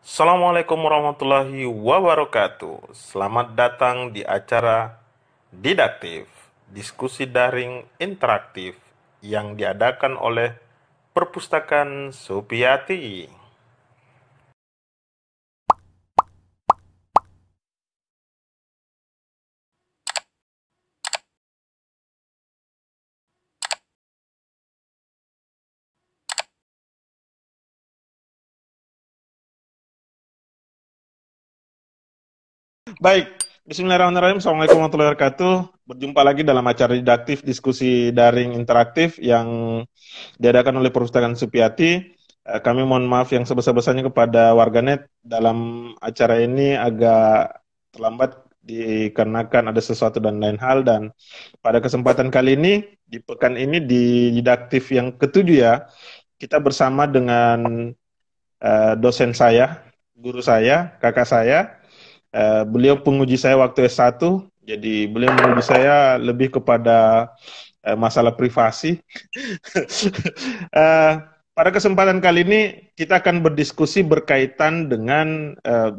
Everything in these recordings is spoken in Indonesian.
Assalamualaikum warahmatullahi wabarakatuh. Selamat datang di acara Didaktif, diskusi daring interaktif yang diadakan oleh Perpustakaan Supiati. Baik, Bismillahirrahmanirrahim. Assalamualaikum warahmatullahi wabarakatuh. Berjumpa lagi dalam acara Didaktif, diskusi daring interaktif yang diadakan oleh Perpustakaan Supiati. Kami mohon maaf yang sebesar-besarnya kepada warganet dalam acara ini agak terlambat dikarenakan ada sesuatu dan lain hal, dan pada kesempatan kali ini di pekan ini di Didaktif yang ketujuh ya, kita bersama dengan dosen saya, guru saya, kakak saya. Beliau penguji saya waktu S1, jadi beliau menguji saya lebih kepada masalah privasi. Eh, Pada kesempatan kali ini kita akan berdiskusi berkaitan dengan eh,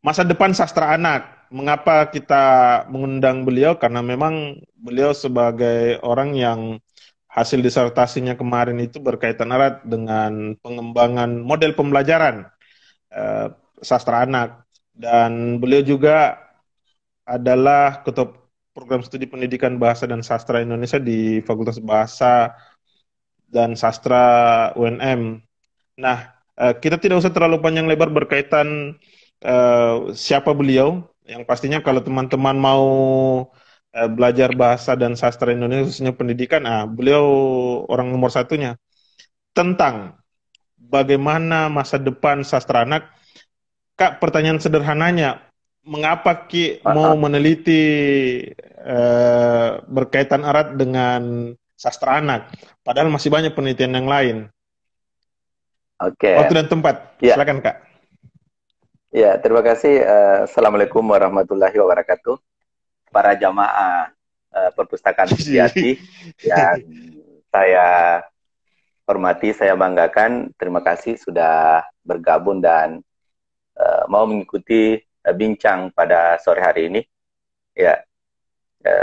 masa depan sastra anak. Mengapa kita mengundang beliau? Karena memang beliau sebagai orang yang hasil disertasinya kemarin itu berkaitan erat dengan pengembangan model pembelajaran eh, sastra anak, dan beliau juga adalah ketua program studi pendidikan bahasa dan sastra Indonesia di Fakultas Bahasa dan Sastra UNM. Nah, kita tidak usah terlalu panjang lebar berkaitan siapa beliau. Yang pastinya kalau teman-teman mau belajar bahasa dan sastra Indonesia khususnya pendidikan, beliau orang nomor satunya. Tentang bagaimana masa depan sastra anak, Kak, pertanyaan sederhananya, mengapa Ki mau meneliti berkaitan erat dengan sastra anak, padahal masih banyak penelitian yang lain? Oke, Waktu dan tempat, ya, silakan Kak. ya, terima kasih. Assalamualaikum warahmatullahi wabarakatuh. Para jamaah Perpustakaan Supiati yang saya hormati, saya banggakan. Terima kasih sudah bergabung dan mau mengikuti bincang pada sore hari ini. Ya,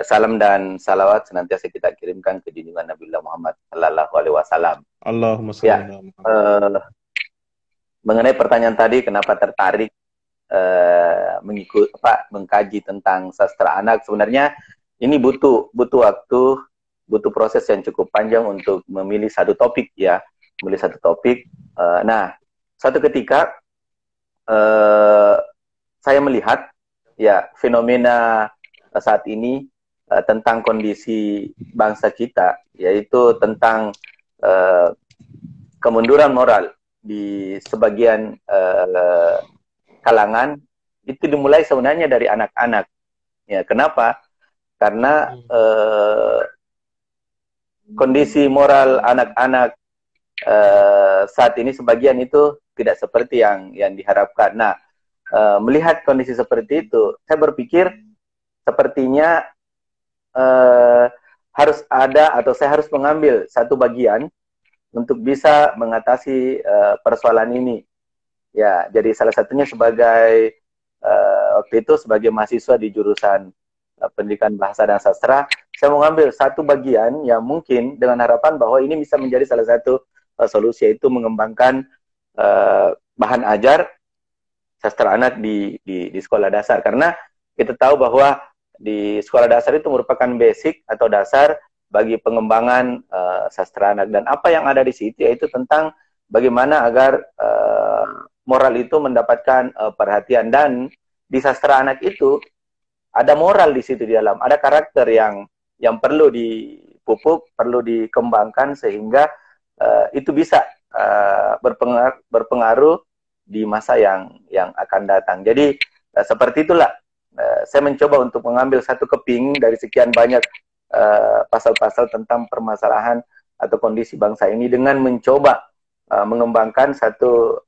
salam dan salawat senantiasa kita kirimkan ke junjungan Nabiullah Muhammad Sallallahu Alaihi Wasallam. Allahumma sholli Ya, ala Muhammad. mengenai pertanyaan tadi, kenapa tertarik mengkaji tentang sastra anak? Sebenarnya ini butuh waktu, butuh proses yang cukup panjang untuk memilih satu topik ya, memilih satu topik. Nah, suatu ketika saya melihat ya fenomena saat ini tentang kondisi bangsa kita, yaitu tentang kemunduran moral di sebagian kalangan, itu dimulai sebenarnya dari anak-anak. Ya, kenapa? Karena kondisi moral anak-anak saat ini sebagian itu tidak seperti yang diharapkan. Nah, melihat kondisi seperti itu, saya berpikir sepertinya harus ada, atau saya harus mengambil satu bagian untuk bisa mengatasi persoalan ini. Ya, jadi salah satunya sebagai waktu itu sebagai mahasiswa di jurusan pendidikan bahasa dan sastra, saya mengambil satu bagian yang mungkin dengan harapan bahwa ini bisa menjadi salah satu solusi, yaitu mengembangkan bahan ajar sastra anak di sekolah dasar. Karena kita tahu bahwa di sekolah dasar itu merupakan basic atau dasar bagi pengembangan sastra anak, dan apa yang ada di situ yaitu tentang bagaimana agar moral itu mendapatkan perhatian. Dan di sastra anak itu ada moral di situ, di dalam ada karakter yang perlu dipupuk, perlu dikembangkan sehingga itu bisa berpengaruh di masa yang akan datang. Jadi seperti itulah saya mencoba untuk mengambil satu keping dari sekian banyak pasal-pasal tentang permasalahan atau kondisi bangsa ini, dengan mencoba mengembangkan satu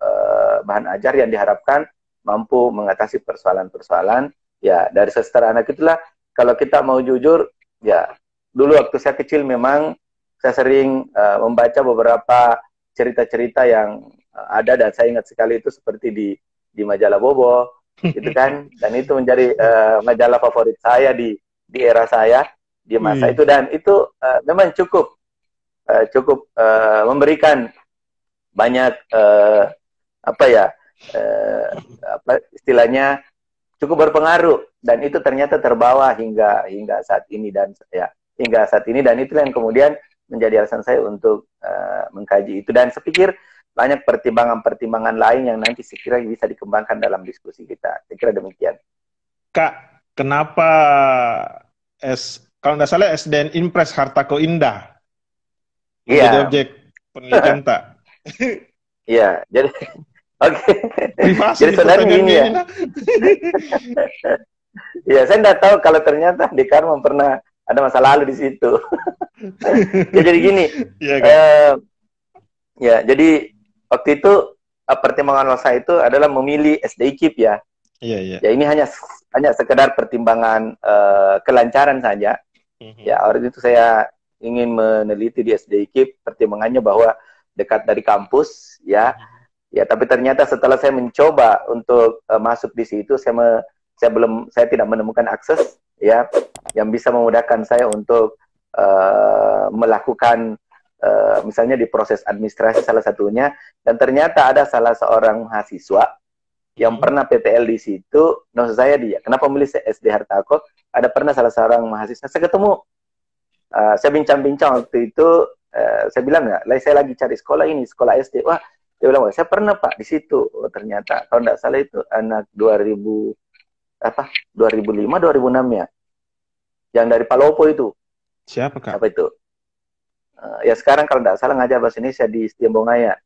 bahan ajar yang diharapkan mampu mengatasi persoalan-persoalan. Ya, dari sastra anak itulah, kalau kita mau jujur, ya dulu waktu saya kecil memang saya sering membaca beberapa cerita-cerita yang ada, dan saya ingat sekali itu seperti di majalah Bobo gitu kan, dan itu menjadi majalah favorit saya di era saya di masa itu, dan itu memang cukup memberikan banyak apa ya apa istilahnya, cukup berpengaruh, dan itu ternyata terbawa hingga saat ini, dan ya hingga saat ini, dan itu yang kemudian menjadi alasan saya untuk mengkaji itu, dan saya pikir banyak pertimbangan-pertimbangan lain yang nanti sekira bisa dikembangkan dalam diskusi kita. Saya kira demikian. Kak, kenapa kalau nggak salah SDN Impres Hartako Indah menjadi Iya, objek penelitian tak? iya. Jadi oke. Privasi Jadi nih sebenarnya pertanyaannya gini ya. ini, nah. Ya, saya nggak tahu kalau ternyata di Karma pernah ada masa lalu di situ. Ya, jadi gini. Iya, Kak. Ya, jadi waktu itu pertimbangan saya itu adalah memilih SDIKIP ya. Iya, iya. Ya, ini hanya sekedar pertimbangan kelancaran saja. Ya, waktu itu saya ingin meneliti di SDIKIP, pertimbangannya bahwa dekat dari kampus ya. Ya, tapi ternyata setelah saya mencoba untuk masuk di situ, saya tidak menemukan akses ya yang bisa memudahkan saya untuk melakukan misalnya di proses administrasi salah satunya, dan ternyata ada salah seorang mahasiswa yang pernah PTL di situ. Maksud saya dia, kenapa memilih SD Hartako? Ada pernah salah seorang mahasiswa, saya ketemu, saya bincang-bincang waktu itu, saya bilang ya, saya lagi cari sekolah ini, sekolah SD. Wah, dia bilang, saya pernah Pak di situ. Oh, ternyata kalau tidak salah itu anak 2005 2006 ya, yang dari Palopo itu. Siapa, Kak? Apa itu? Ya sekarang kalau tidak salah ngajar bahasa Indonesia di Setiambongaya.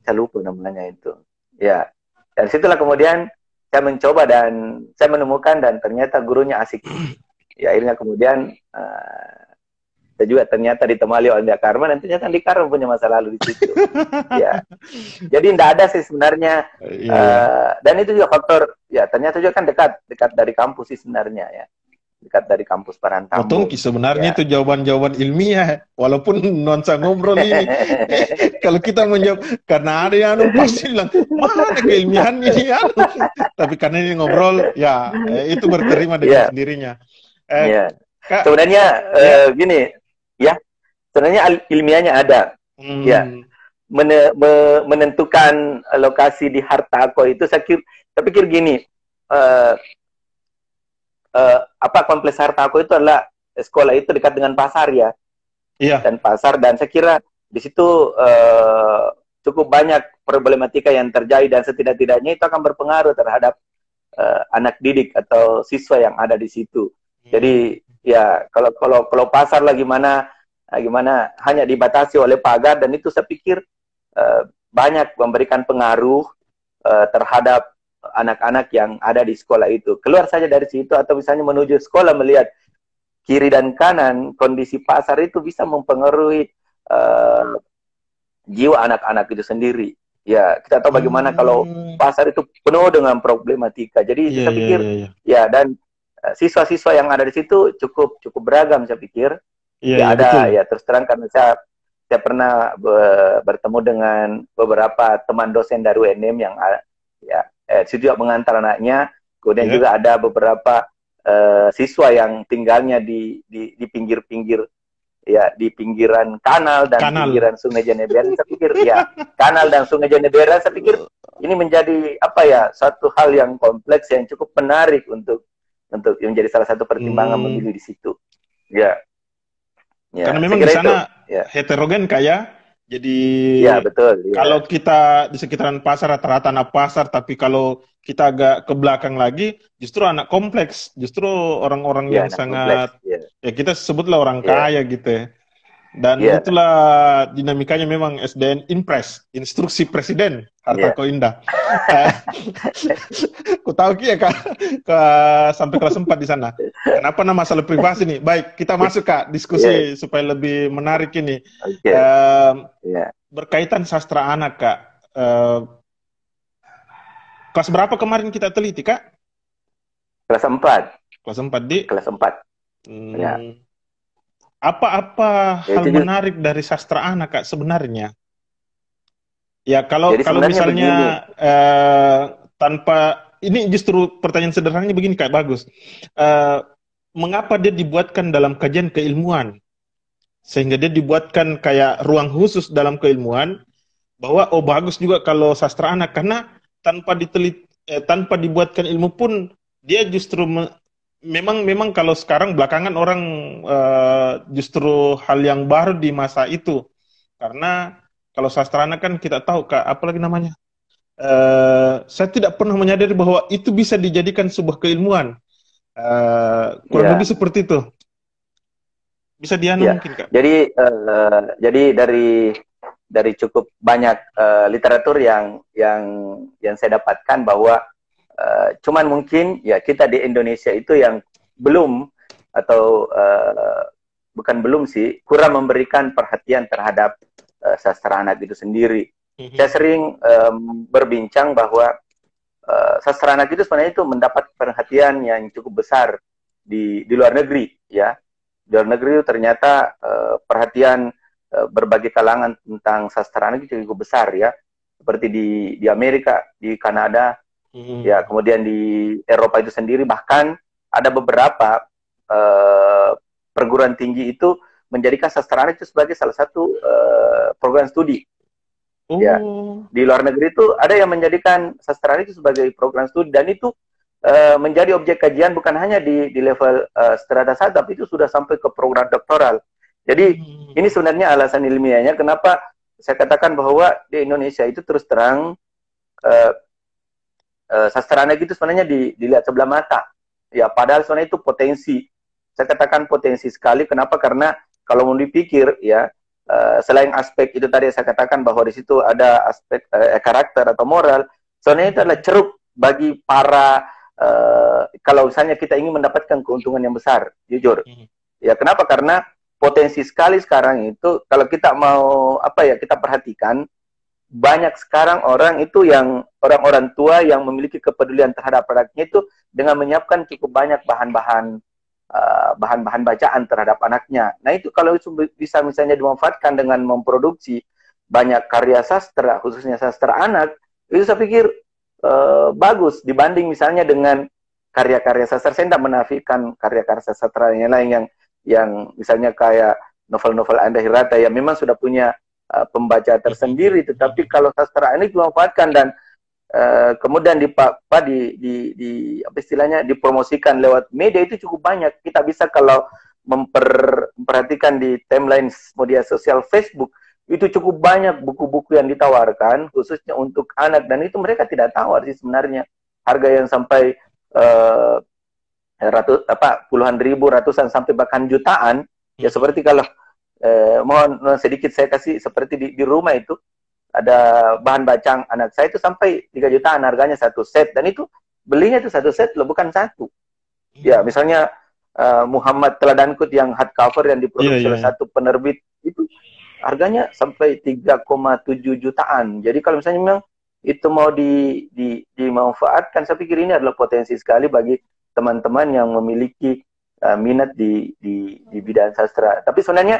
Saya lupa namanya itu. Ya, dan situlah kemudian saya mencoba dan saya menemukan, dan ternyata gurunya asik. Ya, akhirnya kemudian saya juga ternyata ditemani oleh Karma, dan ternyata di Karma punya masa lalu di situ. Ya, jadi tidak ada sih sebenarnya. Dan itu juga faktor, ya ternyata juga kan dekat dari kampus sih sebenarnya ya, dekat dari kampus Parantambun. Potongki sebenarnya itu jawaban-jawaban ilmiah, walaupun nuansa ngobrol ini. Kalau kita menjawab karena ada yang pasti bilang mana keilmiahannya ini, tapi karena ini ngobrol, ya itu berterima dengan sendirinya. Kak, sebenarnya gini ya, sebenarnya ilmiahnya ada. Ya, menentukan lokasi di Hartako itu saya pikir gini, apa kompleks Hartako itu adalah sekolah itu dekat dengan pasar ya. Iya. Dan pasar, dan saya kira di situ cukup banyak problematika yang terjadi, dan setidak-tidaknya itu akan berpengaruh terhadap anak didik atau siswa yang ada di situ. Jadi ya kalau pasar lah gimana hanya dibatasi oleh pagar, dan itu saya pikir banyak memberikan pengaruh terhadap anak-anak yang ada di sekolah itu. Keluar saja dari situ atau misalnya menuju sekolah melihat kiri dan kanan, kondisi pasar itu bisa mempengaruhi jiwa anak-anak itu sendiri. Ya, kita tahu bagaimana kalau pasar itu penuh dengan problematika. Jadi saya pikir ya, dan siswa-siswa yang ada di situ cukup beragam saya pikir. Ada betul. Ya, terus terang karena saya pernah bertemu dengan beberapa teman dosen dari UNM yang ya juga mengantar anaknya. Kemudian juga ada beberapa siswa yang tinggalnya di pinggir-pinggir ya, di pinggiran kanal dan pinggiran Sungai Jeneberan. Saya pikir ya, kanal dan Sungai Jeneberan saya pikir ini menjadi apa ya, satu hal yang kompleks yang cukup menarik untuk menjadi salah satu pertimbangan memilih di situ. Ya. Ya, karena memang di sana heterogen kaya. Jadi ya, betul, kalau kita di sekitaran pasar rata-rata anak pasar, tapi kalau kita agak ke belakang lagi justru anak kompleks, justru orang-orang yang sangat kompleks, ya kita sebutlah orang kaya gitu ya. Dan itulah dinamikanya memang SDN Impres, instruksi Presiden Hartako Indah. Ku tahu ya Kak, sampai kelas 4 di sana. Kenapa nama masalah privasi nih? Baik, kita masuk Kak diskusi supaya lebih menarik ini. Berkaitan sastra anak Kak. Kelas berapa kemarin kita teliti Kak? Kelas 4. Kelas 4 di? Kelas 4. Ya. Apa hal menarik dari sastra anak Kak sebenarnya? Ya, kalau Jadi kalau sebenarnya misalnya begini, tanpa ini justru pertanyaan sederhananya begini kayak bagus. Eh, Mengapa dia dibuatkan dalam kajian keilmuan? Sehingga dia dibuatkan kayak ruang khusus dalam keilmuan bahwa oh bagus juga kalau sastra anak karena tanpa dibuatkan ilmu pun dia justru memang memang kalau sekarang belakangan orang justru hal yang baru di masa itu karena kalau sastra anak kan kita tahu kak apa lagi namanya saya tidak pernah menyadari bahwa itu bisa dijadikan sebuah keilmuan. Kurang lebih ya, seperti itu. Bisa dianu ya. mungkin, Kak. Jadi dari cukup banyak literatur yang saya dapatkan bahwa cuman mungkin ya kita di Indonesia itu yang belum atau bukan belum sih kurang memberikan perhatian terhadap sastra anak itu sendiri. Saya sering berbincang bahwa sastra anak itu sebenarnya itu mendapat perhatian yang cukup besar di luar negeri, ya. Di luar negeri itu ternyata perhatian berbagai kalangan tentang sastra anak itu cukup besar, ya. Seperti di Amerika, di Kanada, ya, kemudian di Eropa itu sendiri, bahkan ada beberapa perguruan tinggi itu menjadikan sastra anak itu sebagai salah satu program studi. Ya, Oh. di luar negeri itu ada yang menjadikan sastra itu sebagai program studi dan itu menjadi objek kajian bukan hanya di level strata 1 tapi itu sudah sampai ke program doktoral. Jadi ini sebenarnya alasan ilmiahnya kenapa saya katakan bahwa di Indonesia itu terus terang sastra itu sebenarnya dilihat sebelah mata. Ya, padahal sebenarnya itu potensi. Saya katakan potensi sekali. Kenapa? Karena kalau mau dipikir ya selain aspek itu tadi saya katakan bahwa di situ ada aspek karakter atau moral, sebenarnya itu adalah ceruk bagi para kalau misalnya kita ingin mendapatkan keuntungan yang besar, jujur. Ya, kenapa? Karena potensi sekali sekarang itu kalau kita mau kita perhatikan banyak sekarang orang itu yang orang-orang tua yang memiliki kepedulian terhadap anaknya itu dengan menyiapkan cukup banyak bahan-bahan bahan-bahan bacaan terhadap anaknya. Nah itu kalau itu bisa misalnya dimanfaatkan dengan memproduksi banyak karya sastra, khususnya sastra anak, itu saya pikir bagus dibanding misalnya dengan karya-karya sastra. Saya tidak menafikan karya-karya sastra yang lain yang misalnya kayak novel-novel Anda Hirata yang memang sudah punya pembaca tersendiri, tetapi kalau sastra ini dimanfaatkan dan kemudian apa istilahnya dipromosikan lewat media itu cukup banyak. Kita bisa kalau memperhatikan di timeline media sosial Facebook itu cukup banyak buku-buku yang ditawarkan khususnya untuk anak dan itu mereka tidak tahu arti sebenarnya harga yang sampai puluhan ribu, ratusan sampai bahkan jutaan. Ya seperti kalau mohon sedikit saya kasih seperti di rumah itu ada bahan bacaan anak saya itu sampai 3 jutaan harganya satu set dan itu belinya itu satu set loh bukan satu. Ya misalnya Muhammad Teladankut yang hardcover yang diproduksi oleh satu penerbit itu harganya sampai 3,7 jutaan. Jadi kalau misalnya memang itu mau dimanfaatkan, saya pikir ini adalah potensi sekali bagi teman-teman yang memiliki minat di bidang sastra. Tapi sebenarnya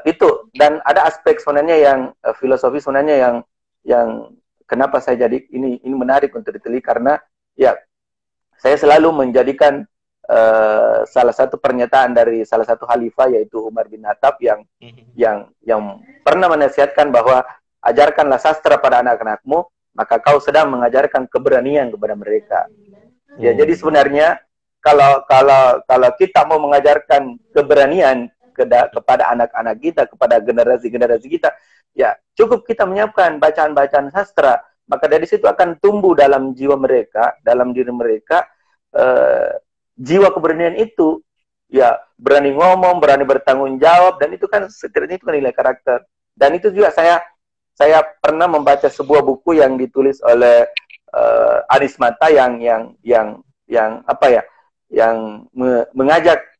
itu dan ada aspek sebenarnya yang filosofi sebenarnya yang kenapa saya jadi ini menarik untuk diteliti karena ya saya selalu menjadikan salah satu pernyataan dari salah satu khalifah yaitu Umar bin Khattab yang pernah menasihatkan bahwa ajarkanlah sastra pada anak-anakmu maka kau sedang mengajarkan keberanian kepada mereka. Ya jadi sebenarnya kalau kita mau mengajarkan keberanian kepada anak-anak kita, kepada generasi-generasi kita, ya cukup kita menyiapkan bacaan-bacaan sastra, maka dari situ akan tumbuh dalam jiwa mereka, dalam diri mereka jiwa keberanian itu, ya berani ngomong, berani bertanggung jawab, dan itu kan setidaknya itu kan nilai karakter. Dan itu juga saya pernah membaca sebuah buku yang ditulis oleh Aris Mata yang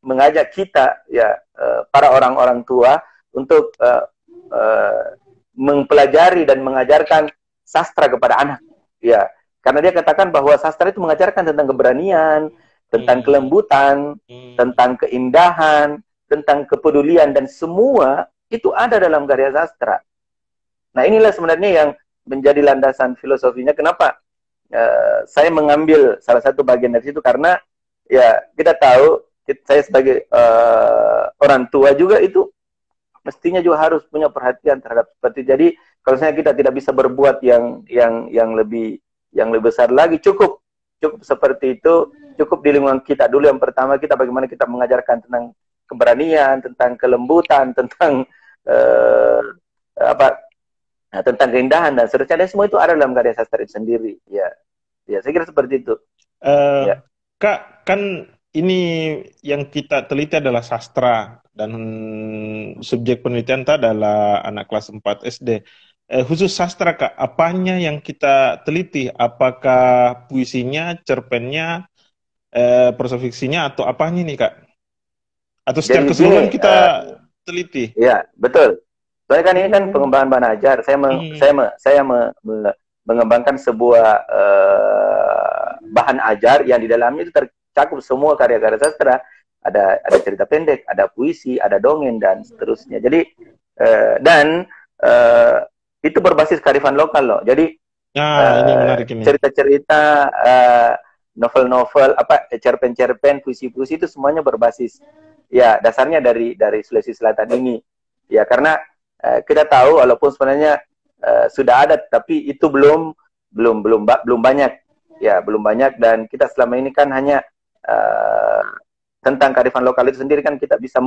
mengajak kita ya para orang-orang tua untuk mempelajari dan mengajarkan sastra kepada anak ya karena dia katakan bahwa sastra itu mengajarkan tentang keberanian, tentang kelembutan, tentang keindahan, tentang kepedulian dan semua itu ada dalam karya sastra. Nah inilah sebenarnya menjadi landasan filosofinya. Kenapa saya mengambil salah satu bagian dari situ? Karena ya kita tahu, saya sebagai orang tua juga itu mestinya juga harus punya perhatian terhadap seperti. Jadi kalau misalnya kita tidak bisa berbuat yang lebih besar lagi, cukup seperti itu, cukup di lingkungan kita dulu. Yang pertama, kita bagaimana kita mengajarkan tentang keberanian, tentang kelembutan, tentang tentang keindahan dan seterusnya. Dan semua itu ada dalam karya sastra itu sendiri. Ya, saya kira seperti itu. Ya. Kak, kan ini yang kita teliti adalah sastra dan subjek penelitian itu adalah anak kelas 4 SD. Khusus sastra, Kak, apanya yang kita teliti? Apakah puisinya, cerpennya, prosa fiksinya, atau apanya nih, Kak? Atau secara keseluruhan kita teliti? Iya, betul. Soalnya kan ini kan pengembangan bahan ajar. Saya mengembangkan sebuah bahan ajar yang di dalamnya itu tercakup semua karya-karya sastra. Ada cerita pendek, ada puisi, ada dongeng, dan seterusnya. Jadi itu berbasis kearifan lokal loh. Jadi ini menarik ini. Cerita-cerita, novel-novel, cerpen-cerpen, puisi-puisi itu semuanya berbasis, ya dasarnya dari Sulawesi Selatan ini. Ya karena kita tahu walaupun sebenarnya sudah ada, tapi itu belum banyak. Ya belum banyak, dan kita selama ini kan hanya tentang kearifan lokal itu sendiri kan kita bisa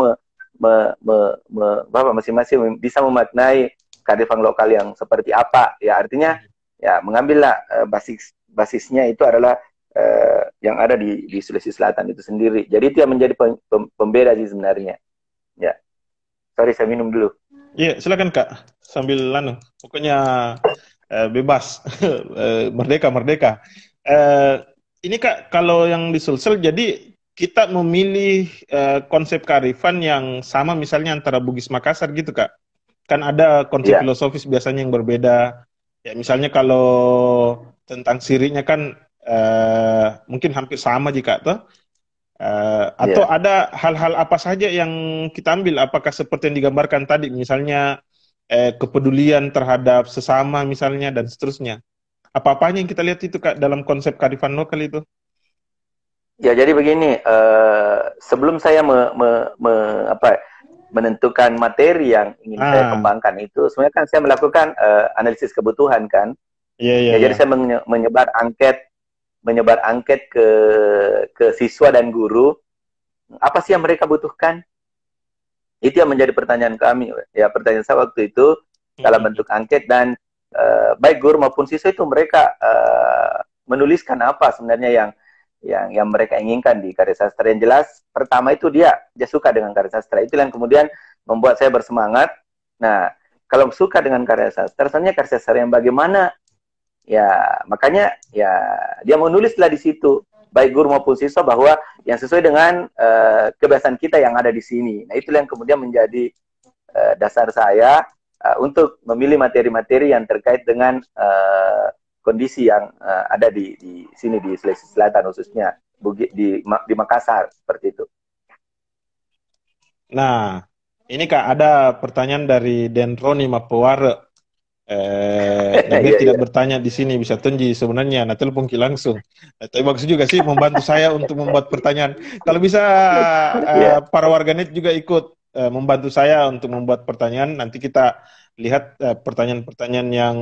masing-masing bisa memaknai kearifan lokal yang seperti apa. Ya artinya ya mengambillah basisnya itu adalah yang ada di Sulawesi Selatan itu sendiri. Jadi itu yang menjadi pembeda sih sebenarnya. Ya, sorry saya minum dulu. Iya, silakan Kak. Sambil pokoknya bebas, merdeka. Ini Kak, kalau yang di Sulsel, jadi kita memilih konsep kearifan yang sama misalnya antara Bugis Makassar gitu Kak. Kan ada konsep filosofis biasanya yang berbeda. Ya misalnya kalau tentang sirinya kan mungkin hampir sama jika toh. Atau ada hal-hal apa saja yang kita ambil? Apakah seperti yang digambarkan tadi, misalnya kepedulian terhadap sesama misalnya dan seterusnya? Apa-apanya yang kita lihat itu Kak dalam konsep kearifan lokal itu? Ya jadi begini, sebelum saya menentukan materi yang ingin saya kembangkan itu, sebenarnya kan saya melakukan analisis kebutuhan kan. Jadi saya menyebar angket ke siswa dan guru, apa sih yang mereka butuhkan? Itu yang menjadi pertanyaan kami. Ya pertanyaan saya waktu itu dalam bentuk angket, dan baik guru maupun siswa itu mereka menuliskan apa sebenarnya yang mereka inginkan di karya sastra. Yang jelas pertama itu dia suka dengan karya sastra. Itu yang kemudian membuat saya bersemangat. Nah, kalau suka dengan karya sastra, sebenarnya karya sastra yang bagaimana? Ya, makanya ya dia menulislah di situ, baik guru maupun siswa, bahwa yang sesuai dengan kebiasaan kita yang ada di sini. Nah, itulah yang kemudian menjadi dasar saya untuk memilih materi-materi yang terkait dengan kondisi yang ada di sini di Sulawesi Selatan, khususnya di Makassar, seperti itu. Nah, ini Kak ada pertanyaan dari Denroni Mapeware. Dia tidak bertanya di sini, bisa tunji sebenarnya. Nah, telepon ki langsung. Tapi bagus juga sih membantu saya untuk membuat pertanyaan. Kalau bisa para warganet juga ikut membantu saya untuk membuat pertanyaan. Nanti kita lihat pertanyaan-pertanyaan yang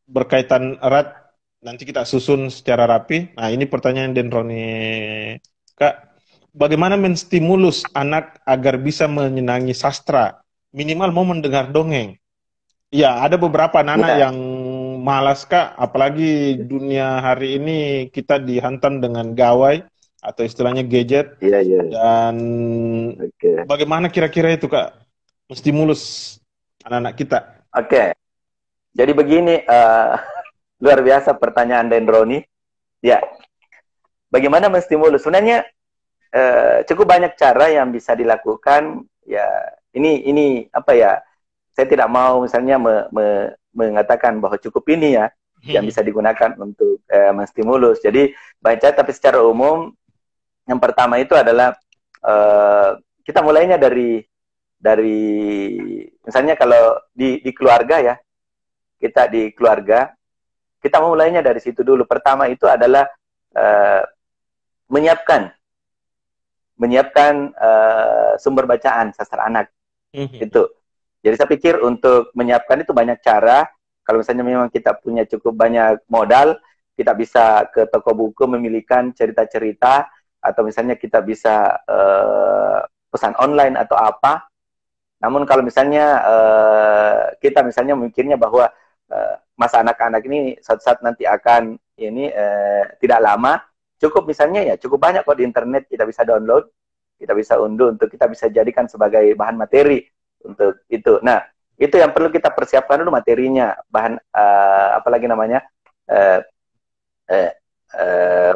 berkaitan erat. Nanti kita susun secara rapi. Nah, ini pertanyaan Denroni. Kak, bagaimana menstimulus anak agar bisa menyenangi sastra? Minimal mau mendengar dongeng. Ya, ada beberapa anak yang malas Kak, apalagi dunia hari ini kita dihantam dengan gawai atau istilahnya gadget. Dan bagaimana kira-kira itu Kak menstimulus anak-anak kita? Jadi begini, luar biasa pertanyaan Denroni. Ya, bagaimana menstimulus? Sebenarnya cukup banyak cara yang bisa dilakukan. Ya, ini apa ya? Saya tidak mau misalnya mengatakan bahwa cukup ini ya yang bisa digunakan untuk menstimulus. Jadi baca, tapi secara umum yang pertama itu adalah kita mulainya dari misalnya kalau di keluarga ya, kita di keluarga, kita mulainya dari situ dulu. Pertama itu adalah menyiapkan sumber bacaan sastra anak. Itu. Jadi saya pikir untuk menyiapkan itu banyak cara. Kalau misalnya memang kita punya cukup banyak modal, kita bisa ke toko buku memilihkan cerita-cerita, atau misalnya kita bisa pesan online atau apa. Namun kalau misalnya kita misalnya mikirnya bahwa masa anak-anak ini suatu saat nanti akan ini tidak lama, cukup misalnya ya cukup banyak kok di internet kita bisa download, kita bisa unduh untuk kita bisa jadikan sebagai bahan materi untuk itu. Nah, itu yang perlu kita persiapkan dulu materinya, bahan apalagi namanya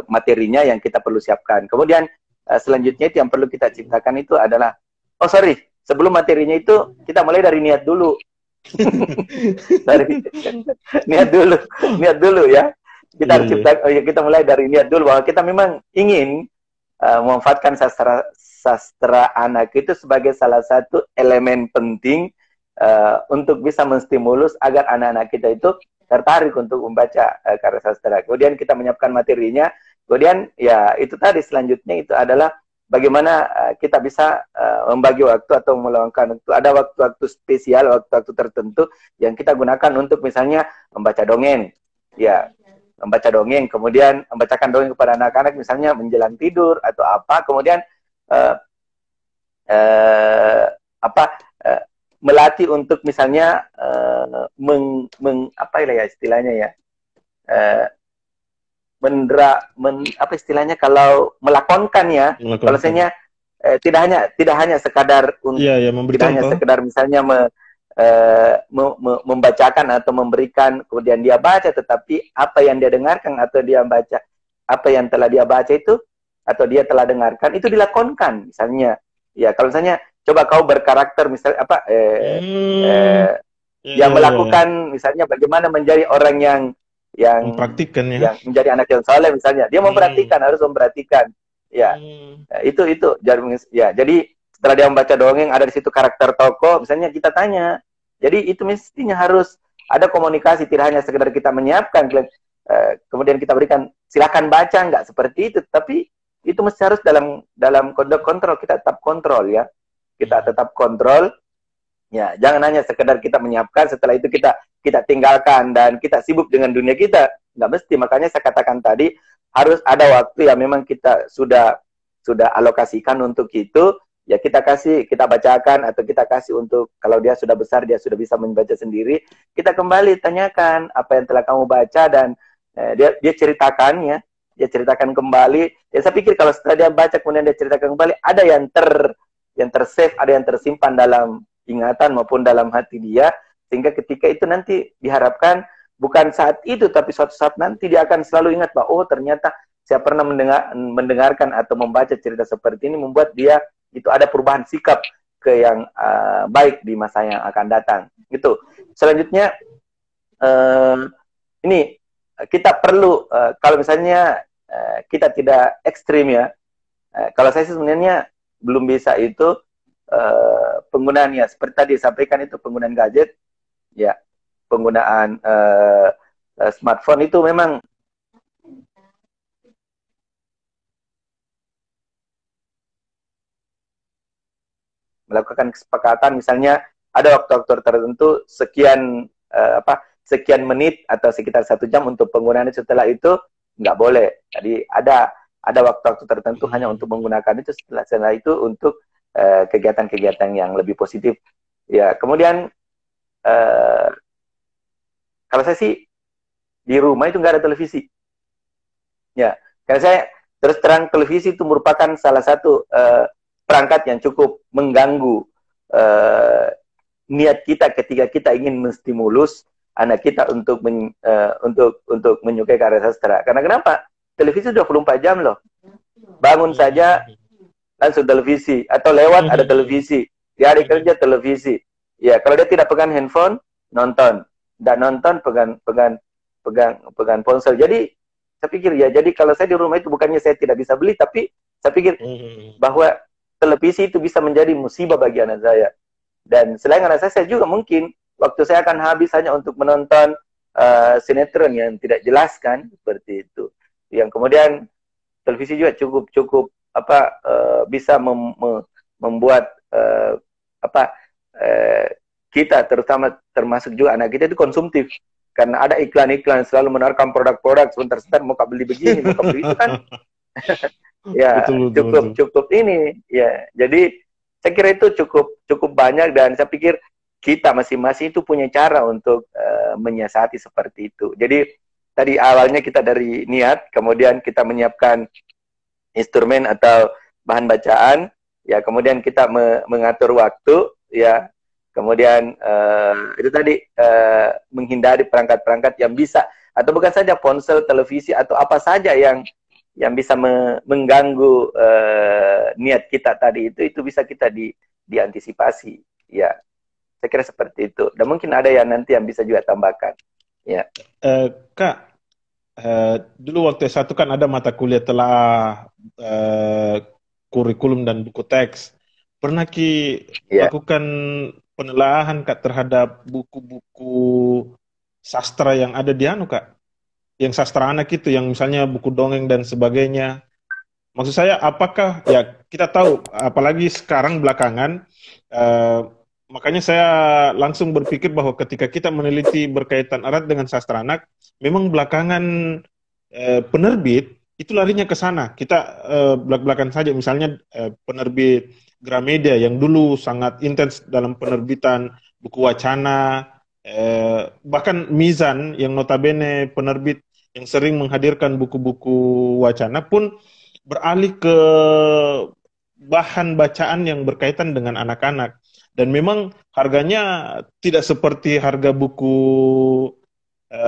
materinya yang kita perlu siapkan. Kemudian selanjutnya itu yang perlu kita ciptakan itu adalah, sebelum materinya itu kita mulai dari niat dulu. Dari niat dulu ya. Kita harus kita mulai dari niat dulu bahwa kita memang ingin memanfaatkan sastra anak itu sebagai salah satu elemen penting untuk bisa menstimulus agar anak-anak kita itu tertarik untuk membaca karya sastra. Kemudian kita menyiapkan materinya. Kemudian ya itu tadi selanjutnya itu adalah bagaimana kita bisa membagi waktu atau meluangkan waktu. Ada waktu-waktu spesial, waktu-waktu tertentu yang kita gunakan untuk misalnya membaca dongeng. Ya, membaca dongeng, kemudian membacakan dongeng kepada anak-anak misalnya menjelang tidur atau apa. Kemudian melatih untuk misalnya apa ya istilahnya ya, apa istilahnya kalau melakonkan ya, kalau misalnya tidak hanya sekadar tidak hanya sekadar misalnya membacakan atau memberikan kemudian dia baca, tetapi apa yang dia dengarkan atau dia baca, apa yang telah dia baca itu atau dia telah dengarkan itu dilakonkan. Misalnya ya kalau misalnya coba kau berkarakter misalnya apa yang melakukan misalnya bagaimana menjadi orang yang mempraktikkan ya, yang menjadi anak yang saleh misalnya, dia memperhatikan, harus memperhatikan ya. Itu ya, jadi setelah dia membaca dongeng ada di situ karakter tokoh misalnya, kita tanya. Jadi itu mestinya harus ada komunikasi, tidak hanya sekedar kita menyiapkan kemudian kita berikan silakan baca, enggak seperti itu, tapi itu mesti harus dalam kode kontrol, kita tetap kontrol ya. Kita tetap kontrol. Ya, jangan hanya sekedar kita menyiapkan, setelah itu kita tinggalkan dan kita sibuk dengan dunia kita. Nggak mesti. Makanya saya katakan tadi harus ada waktu yang memang kita sudah alokasikan untuk itu. Ya kita bacakan atau kita kasih untuk, kalau dia sudah besar, dia sudah bisa membaca sendiri. Kita kembali tanyakan apa yang telah kamu baca dan dia ceritakan ya. Dia ceritakan kembali. Ya saya pikir kalau setelah dia baca kemudian dia ceritakan kembali, ada yang tersave, ada yang tersimpan dalam ingatan maupun dalam hati dia, sehingga ketika itu nanti diharapkan bukan saat itu, tapi suatu saat nanti dia akan selalu ingat bahwa oh ternyata saya pernah mendengarkan atau membaca cerita seperti ini, membuat dia itu ada perubahan sikap ke yang baik di masa yang akan datang. Gitu. Selanjutnya ini kita perlu kalau misalnya kita tidak ekstrim ya. Kalau saya sih sebenarnya belum bisa itu penggunaan ya seperti tadi sampaikan itu, penggunaan gadget ya, penggunaan smartphone itu memang melakukan kesepakatan, misalnya ada waktu-waktu tertentu sekian sekian menit atau sekitar 1 jam untuk penggunaan, setelah itu nggak boleh. Jadi ada waktu-waktu tertentu hanya untuk menggunakan itu, setelah itu untuk kegiatan-kegiatan yang lebih positif. Ya, kemudian kalau saya sih di rumah itu nggak ada televisi. Ya, karena saya terus terang televisi itu merupakan salah satu perangkat yang cukup mengganggu niat kita ketika kita ingin menstimulus anak kita untuk menyukai karya sastra. Karena kenapa? Televisi 24 jam loh. Bangun saja langsung televisi, atau lewat ada televisi, di hari kerja televisi. Ya, kalau dia tidak pegang handphone, nonton. Tidak nonton, pegang ponsel. Jadi saya pikir ya, jadi kalau saya di rumah itu bukannya saya tidak bisa beli, tapi saya pikir bahwa televisi itu bisa menjadi musibah bagi anak saya. Dan selain anak saya juga mungkin waktu saya akan habis hanya untuk menonton sinetron yang tidak jelas kan, seperti itu. Yang kemudian televisi juga cukup bisa membuat apa kita termasuk juga anak kita itu konsumtif, karena ada iklan-iklan selalu menawarkan produk-produk, sebentar mau beli begini, mau beli itu kan. Ya, cukup ini ya. Jadi saya kira itu cukup banyak, dan saya pikir kita masing-masing itu punya cara untuk menyiasati seperti itu. Jadi tadi awalnya kita dari niat, kemudian kita menyiapkan instrumen atau bahan bacaan, ya kemudian kita mengatur waktu, ya kemudian itu tadi menghindari perangkat-perangkat yang bisa, atau bukan saja ponsel, televisi atau apa saja yang bisa mengganggu niat kita tadi, itu bisa kita diantisipasi, ya. Saya kira seperti itu. Dan mungkin ada yang nanti yang bisa juga tambahkan, ya. Kak, dulu waktu S1 kan ada mata kuliah telah kurikulum dan buku teks. Pernah lakukan penelaahan Kak terhadap buku-buku sastra yang ada di Kak? Yang sastra anak itu, yang misalnya buku dongeng dan sebagainya. Maksud saya, apakah, ya kita tahu, apalagi sekarang belakangan, makanya saya langsung berpikir bahwa ketika kita meneliti berkaitan erat dengan sastra anak, memang belakangan penerbit itu larinya ke sana. Kita belak-belakan saja, misalnya penerbit Gramedia yang dulu sangat intens dalam penerbitan buku wacana, bahkan Mizan yang notabene penerbit yang sering menghadirkan buku-buku wacana pun beralih ke bahan bacaan yang berkaitan dengan anak-anak. Dan memang harganya tidak seperti harga buku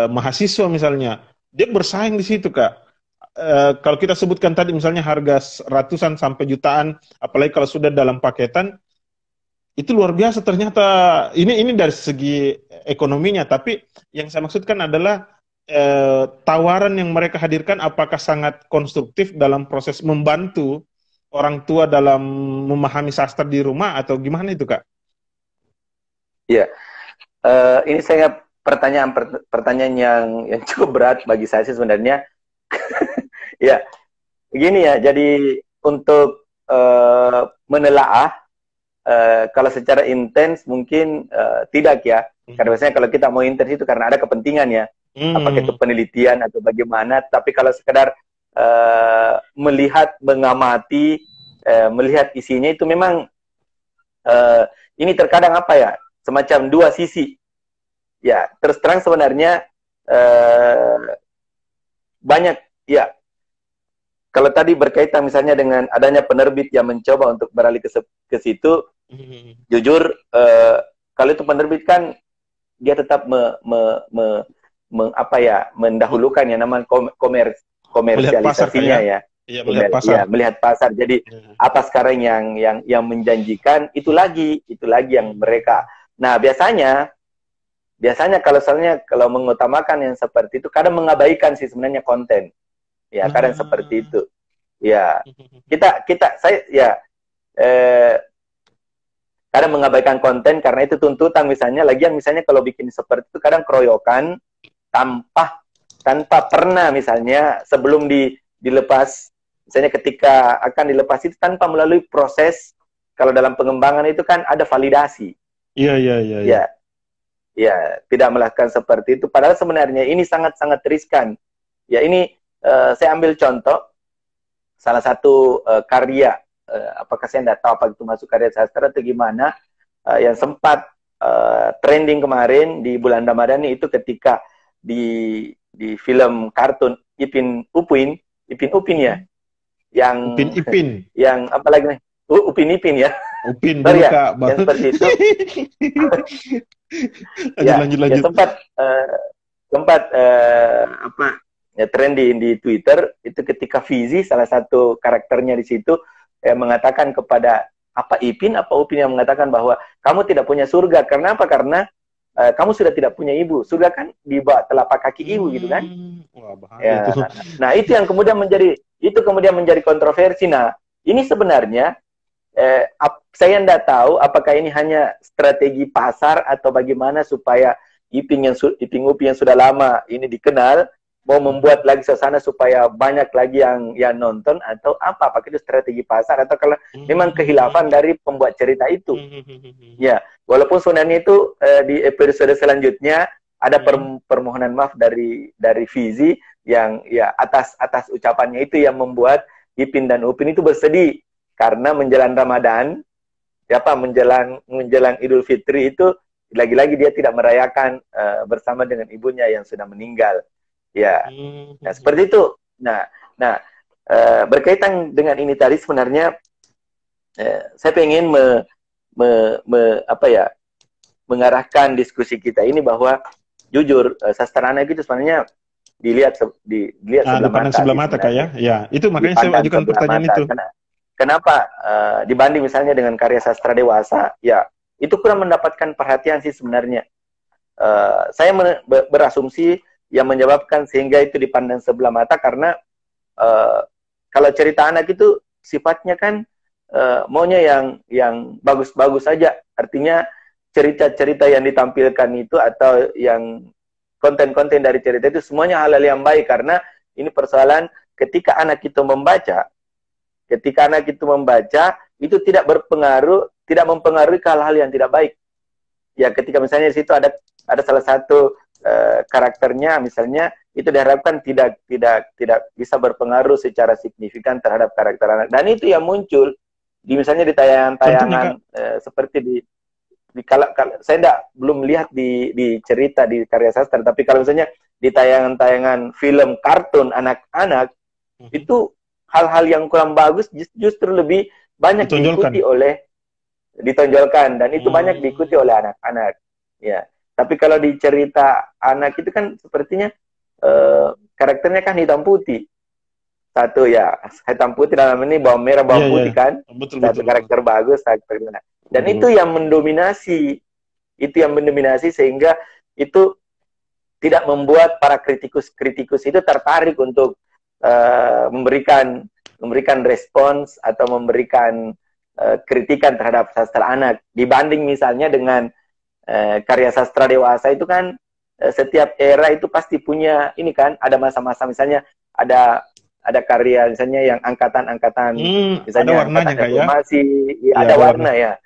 mahasiswa misalnya. Dia bersaing di situ, Kak. Kalau kita sebutkan tadi misalnya harga ratusan sampai jutaan, apalagi kalau sudah dalam paketan, itu luar biasa ternyata. Ini dari segi ekonominya, tapi yang saya maksudkan adalah tawaran yang mereka hadirkan apakah sangat konstruktif dalam proses membantu orang tua dalam memahami sastra di rumah, atau gimana itu, Kak? Ya, ini saya pertanyaan yang cukup berat bagi saya sih sebenarnya. Ya, begini ya. Jadi untuk menelaah, kalau secara intens mungkin tidak ya. Karena biasanya kalau kita mau intens itu karena ada kepentingan ya. Apakah itu penelitian atau bagaimana. Tapi kalau sekedar melihat, mengamati, melihat isinya, itu memang ini terkadang apa ya, semacam dua sisi. Ya, terus terang sebenarnya banyak ya. Kalau tadi berkaitan misalnya dengan adanya penerbit yang mencoba untuk beralih ke situ, jujur kalau itu penerbit kan dia tetap mendahulukan yang namanya komersialisasinya ya. Iya, melihat pasar. Ya, melihat pasar. Jadi apa sekarang yang menjanjikan, itu lagi yang mereka. Nah, biasanya kalau mengutamakan yang seperti itu, kadang mengabaikan sih sebenarnya konten. Ya, kadang seperti itu. Ya, kadang mengabaikan konten karena itu tuntutan misalnya. Lagian misalnya kalau bikin seperti itu kadang keroyokan tanpa pernah misalnya sebelum dilepas, misalnya ketika akan dilepas itu tanpa melalui proses. Kalau dalam pengembangan itu kan ada validasi. Iya. Ya, tidak melakukan seperti itu. Padahal sebenarnya ini sangat-sangat riskan. Ya, ini saya ambil contoh salah satu karya, apakah saya tidak tahu apa itu masuk karya sastra atau gimana, yang sempat trending kemarin di bulan Ramadan itu ketika di film kartun Ipin Upin ya, yang Upin yang apa lagi nih? Upin Ipin ya. Upin dulu, Kak. Yang seperti itu. lanjut. Ya, sempat trending di Twitter itu ketika Fizi, salah satu karakternya di situ, mengatakan kepada Ipin yang mengatakan bahwa kamu tidak punya surga. Karena apa? Karena kamu sudah tidak punya ibu. Surga kan di bawah telapak kaki ibu gitu kan. Wah, bahaya itu. Nah, itu yang kemudian menjadi kontroversi. Nah, ini sebenarnya saya tidak tahu apakah ini hanya strategi pasar atau bagaimana supaya Iping Uping yang sudah lama ini dikenal mau membuat lagi suasana supaya banyak lagi yang nonton, atau apa? Apakah itu strategi pasar atau kalau memang kehilafan dari pembuat cerita itu? Ya, walaupun sebenarnya itu di episode selanjutnya ada permohonan maaf dari Fizi yang ya atas ucapannya itu yang membuat Ipin dan Upin itu bersedih karena menjelang Ramadan, menjelang Idul Fitri itu lagi-lagi dia tidak merayakan bersama dengan ibunya yang sudah meninggal. Ya, nah, seperti itu. Nah, berkaitan dengan ini tadi sebenarnya saya pengen mengarahkan diskusi kita ini bahwa jujur sastra anak itu sebenarnya dilihat sebelah mata kayak ya. Itu makanya saya ajukan pertanyaan itu. Kenapa dibanding misalnya dengan karya sastra dewasa, ya itu kurang mendapatkan perhatian sih sebenarnya. Saya berasumsi yang menyebabkan sehingga itu dipandang sebelah mata karena kalau cerita anak itu sifatnya kan maunya yang bagus-bagus saja. Artinya cerita-cerita yang ditampilkan itu atau yang konten-konten dari cerita itu semuanya hal-hal yang baik, karena ini persoalan ketika anak itu membaca itu tidak mempengaruhi ke hal-hal yang tidak baik. Ya, ketika misalnya di situ ada salah satu karakternya misalnya itu diharapkan tidak bisa berpengaruh secara signifikan terhadap karakter anak, dan itu yang muncul di misalnya di tayangan-tayangan seperti kalau saya belum lihat di cerita di karya sastra, tapi kalau misalnya di tayangan-tayangan film kartun anak-anak itu hal-hal yang kurang bagus justru lebih banyak ditonjolkan dan itu banyak diikuti oleh anak-anak. Ya. Tapi kalau di cerita anak itu kan sepertinya karakternya kan hitam putih. Satu ya, hitam putih dalam ini bawang merah, bawang putih kan. Betul, karakter bagus, karakter gimana. Dan itu yang mendominasi. Sehingga itu tidak membuat para kritikus itu tertarik untuk memberikan respons atau memberikan kritikan terhadap sastra anak. Dibanding misalnya dengan karya sastra dewasa itu kan setiap era itu pasti punya ini kan, ada masa-masa misalnya ada karya misalnya yang angkatan misalnya ada warnanya reformasi, ada warna ya.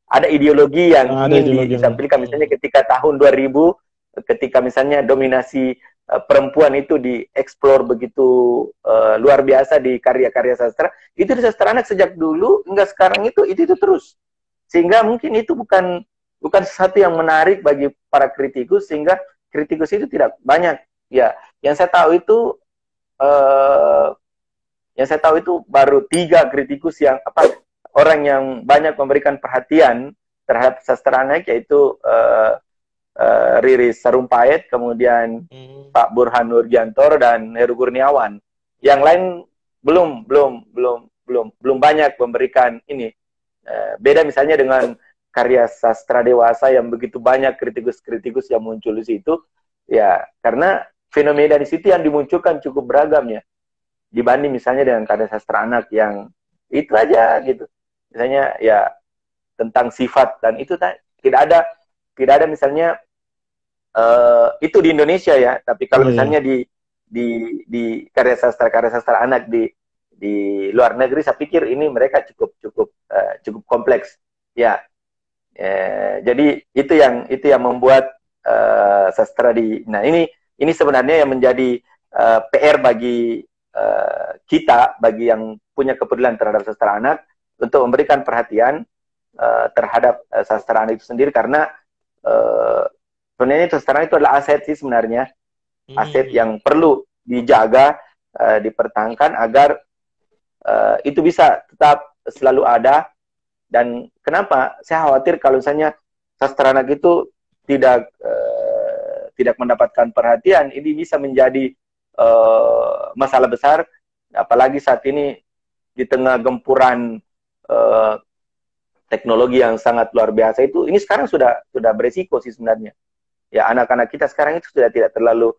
Ada ideologi yang ingin ditampilkan misalnya ketika tahun 2000 ketika misalnya dominasi perempuan itu dieksplor begitu luar biasa di karya-karya sastra, itu di sastra anak sejak dulu hingga sekarang itu terus. Sehingga mungkin itu bukan sesuatu yang menarik bagi para kritikus, sehingga kritikus itu tidak banyak. Ya, yang saya tahu itu baru 3 kritikus yang orang yang banyak memberikan perhatian terhadap sastra anak, yaitu Riris Sarumpait, kemudian Pak Burhan Nurgiantor dan Heru Kurniawan. Yang lain belum banyak memberikan ini. Beda misalnya dengan karya sastra dewasa yang begitu banyak kritikus-kritikus yang muncul di situ, ya karena fenomena di situ yang dimunculkan cukup beragam ya, dibanding misalnya dengan karya sastra anak yang itu aja gitu. Misalnya ya tentang sifat, dan itu tidak ada misalnya itu di Indonesia ya, tapi kalau misalnya di karya sastra anak di luar negeri, saya pikir ini mereka cukup kompleks ya. Jadi itu yang membuat sastra ini sebenarnya yang menjadi PR bagi kita, bagi yang punya kepedulian terhadap sastra anak, untuk memberikan perhatian terhadap sastra anak itu sendiri, karena sebenarnya sastra itu adalah aset sih sebenarnya, aset yang perlu dijaga, dipertahankan agar itu bisa tetap selalu ada. Dan kenapa saya khawatir kalau misalnya sastra anak itu tidak mendapatkan perhatian, ini bisa menjadi masalah besar, apalagi saat ini di tengah gempuran teknologi yang sangat luar biasa itu. Ini sekarang sudah beresiko sih sebenarnya. Ya, anak-anak kita sekarang itu sudah tidak terlalu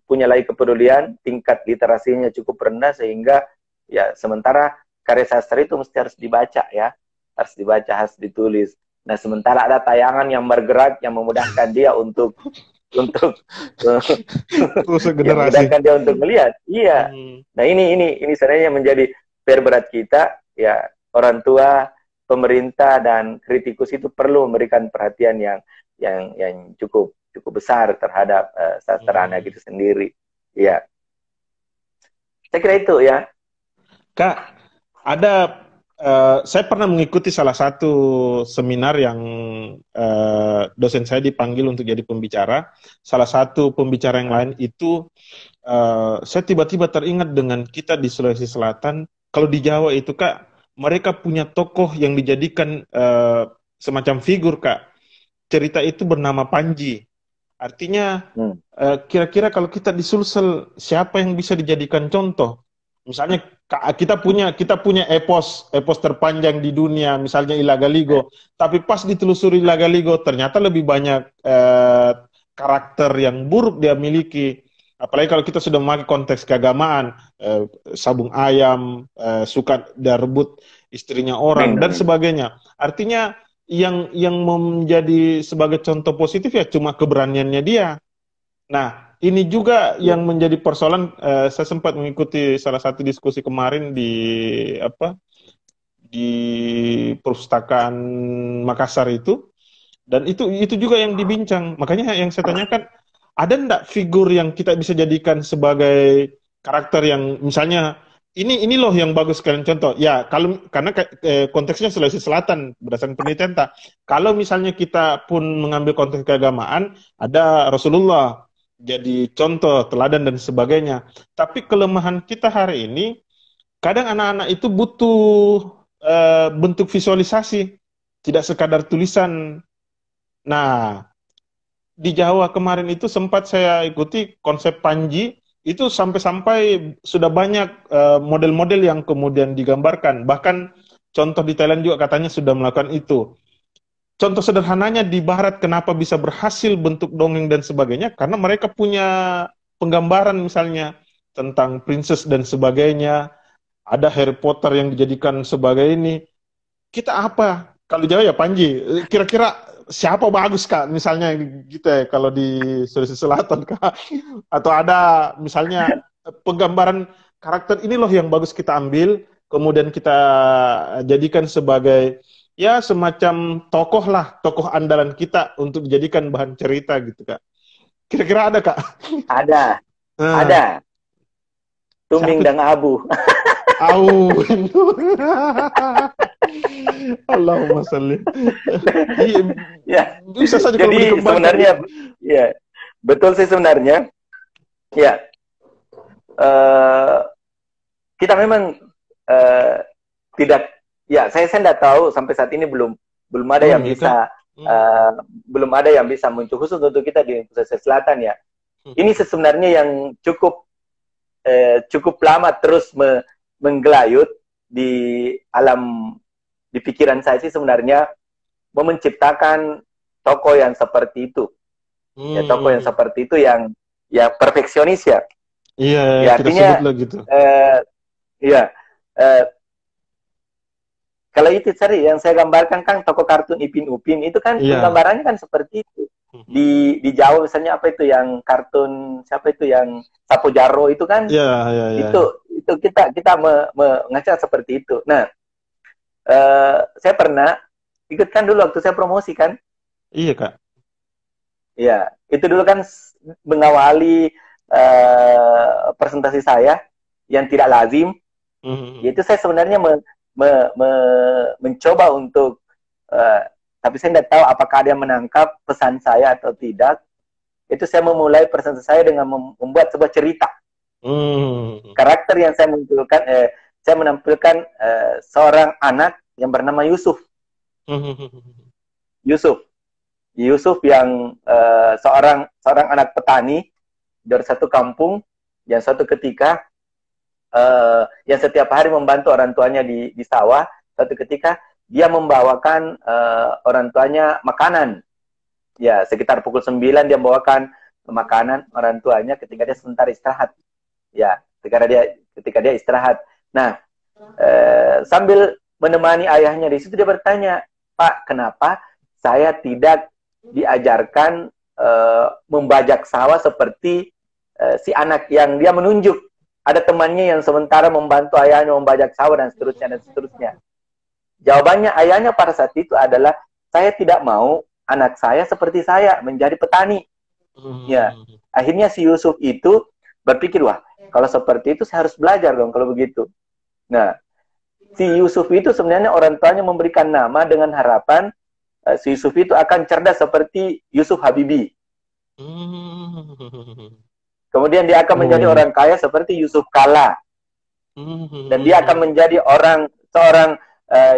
punya lagi kepedulian, tingkat literasinya cukup rendah, sehingga ya sementara karya sastra itu mesti harus dibaca ya, harus dibaca, harus ditulis. Nah, sementara ada tayangan yang bergerak yang memudahkan dia untuk Rusak yang generasi. memudahkan dia untuk melihat. Iya. Hmm. Nah, ini sebenarnya menjadi PR berat kita ya, orang tua, pemerintah dan kritikus itu perlu memberikan perhatian yang cukup besar terhadap sastra anak itu sendiri. Iya. Saya kira itu ya. Kak, ada saya pernah mengikuti salah satu seminar yang dosen saya dipanggil untuk jadi pembicara. Salah satu pembicara yang lain itu saya tiba-tiba teringat dengan kita di Sulawesi Selatan. Kalau di Jawa itu Kak, mereka punya tokoh yang dijadikan semacam figur Kak. Cerita itu bernama Panji. Artinya kira-kira kalau kita di Sulsel siapa yang bisa dijadikan contoh? Misalnya kita punya epos terpanjang di dunia, misalnya Ilagaligo. Tapi pas ditelusuri Ilagaligo, ternyata lebih banyak karakter yang buruk dia miliki. Apalagi kalau kita sudah memakai konteks keagamaan, sabung ayam, suka darbut istrinya orang dan sebagainya. Artinya yang menjadi sebagai contoh positif ya cuma keberaniannya dia. Nah, ini juga yang menjadi persoalan. Saya sempat mengikuti salah satu diskusi kemarin di perpustakaan Makassar itu, dan itu juga yang dibincang. Makanya yang saya tanyakan, ada enggak figur yang kita bisa jadikan sebagai karakter yang misalnya ini loh yang bagus kalian contoh. Ya, karena konteksnya Sulawesi Selatan berdasarkan penelitian tak. Kalau misalnya kita pun mengambil konteks keagamaan, ada Rasulullah jadi contoh, teladan dan sebagainya. Tapi kelemahan kita hari ini, kadang anak-anak itu butuh bentuk visualisasi, tidak sekadar tulisan. Nah, di Jawa kemarin itu sempat saya ikuti konsep Panji, itu sampai-sampai sudah banyak model-model yang kemudian digambarkan. Bahkan contoh di Thailand juga katanya sudah melakukan itu. Contoh sederhananya di Barat kenapa bisa berhasil bentuk dongeng dan sebagainya, karena mereka punya penggambaran misalnya tentang princess dan sebagainya. Ada Harry Potter yang dijadikan sebagai ini. Kita apa? Kalau Jawa ya Panji. Kira-kira siapa bagus Kak? Misalnya gitu ya kalau di Sulawesi Selatan Kak. Atau ada misalnya penggambaran karakter ini loh yang bagus kita ambil, kemudian kita jadikan sebagai ya semacam tokoh lah, tokoh andalan kita untuk dijadikan bahan cerita gitu Kak. Kira-kira ada Kak? Ada. Ada. Tuming dan Abu. Au. Allahumma salli. Ya. Bisa saja jadi sebenarnya ya betul sih sebenarnya. Ya. Kita memang tidak ya saya tidak tahu sampai saat ini belum ada yang bisa belum ada yang bisa muncul khusus untuk kita di Sulawesi Selatan ya. Ini sebenarnya yang cukup lama terus menggelayut di alam di pikiran saya sih sebenarnya menciptakan tokoh yang seperti itu. Ya tokoh yang seperti itu yang ya perfeksionis ya. Iya, ya, artinya gitu. Iya. Kalau itu cari yang saya gambarkan kan tokoh kartun Ipin Upin itu kan penggambarannya kan seperti itu. Di Jawa misalnya apa itu yang kartun siapa itu yang Sapo Jarro itu kan itu kita mengaca seperti itu. Nah, saya pernah ikut kan dulu waktu saya promosi kan. Iya Kak. Iya, itu dulu kan mengawali presentasi saya yang tidak lazim. Yaitu saya sebenarnya mencoba untuk tapi saya tidak tahu apakah dia menangkap pesan saya atau tidak. Itu saya memulai presentasi saya dengan membuat sebuah cerita. Karakter yang saya munculkan, saya menampilkan seorang anak yang bernama Yusuf. Yusuf yang seorang anak petani dari satu kampung yang suatu ketika yang setiap hari membantu orang tuanya di sawah. Suatu ketika dia membawakan orang tuanya makanan. Ya, sekitar pukul 9 dia membawakan makanan orang tuanya ketika dia sebentar istirahat. Ya, ketika dia istirahat. Nah, sambil menemani ayahnya di situ dia bertanya, Pak, kenapa saya tidak diajarkan membajak sawah seperti si anak yang dia menunjuk ada temannya yang sementara membantu ayahnya membajak sawah dan seterusnya dan seterusnya. Jawabannya ayahnya pada saat itu adalah, saya tidak mau anak saya seperti saya menjadi petani. Ya, akhirnya si Yusuf itu berpikir, wah, kalau seperti itu saya harus belajar dong kalau begitu. Nah, si Yusuf itu sebenarnya orang tuanya memberikan nama dengan harapan si Yusuf itu akan cerdas seperti Yusuf Habibie. Kemudian dia akan menjadi orang kaya seperti Yusuf Kala. Dan dia akan menjadi seorang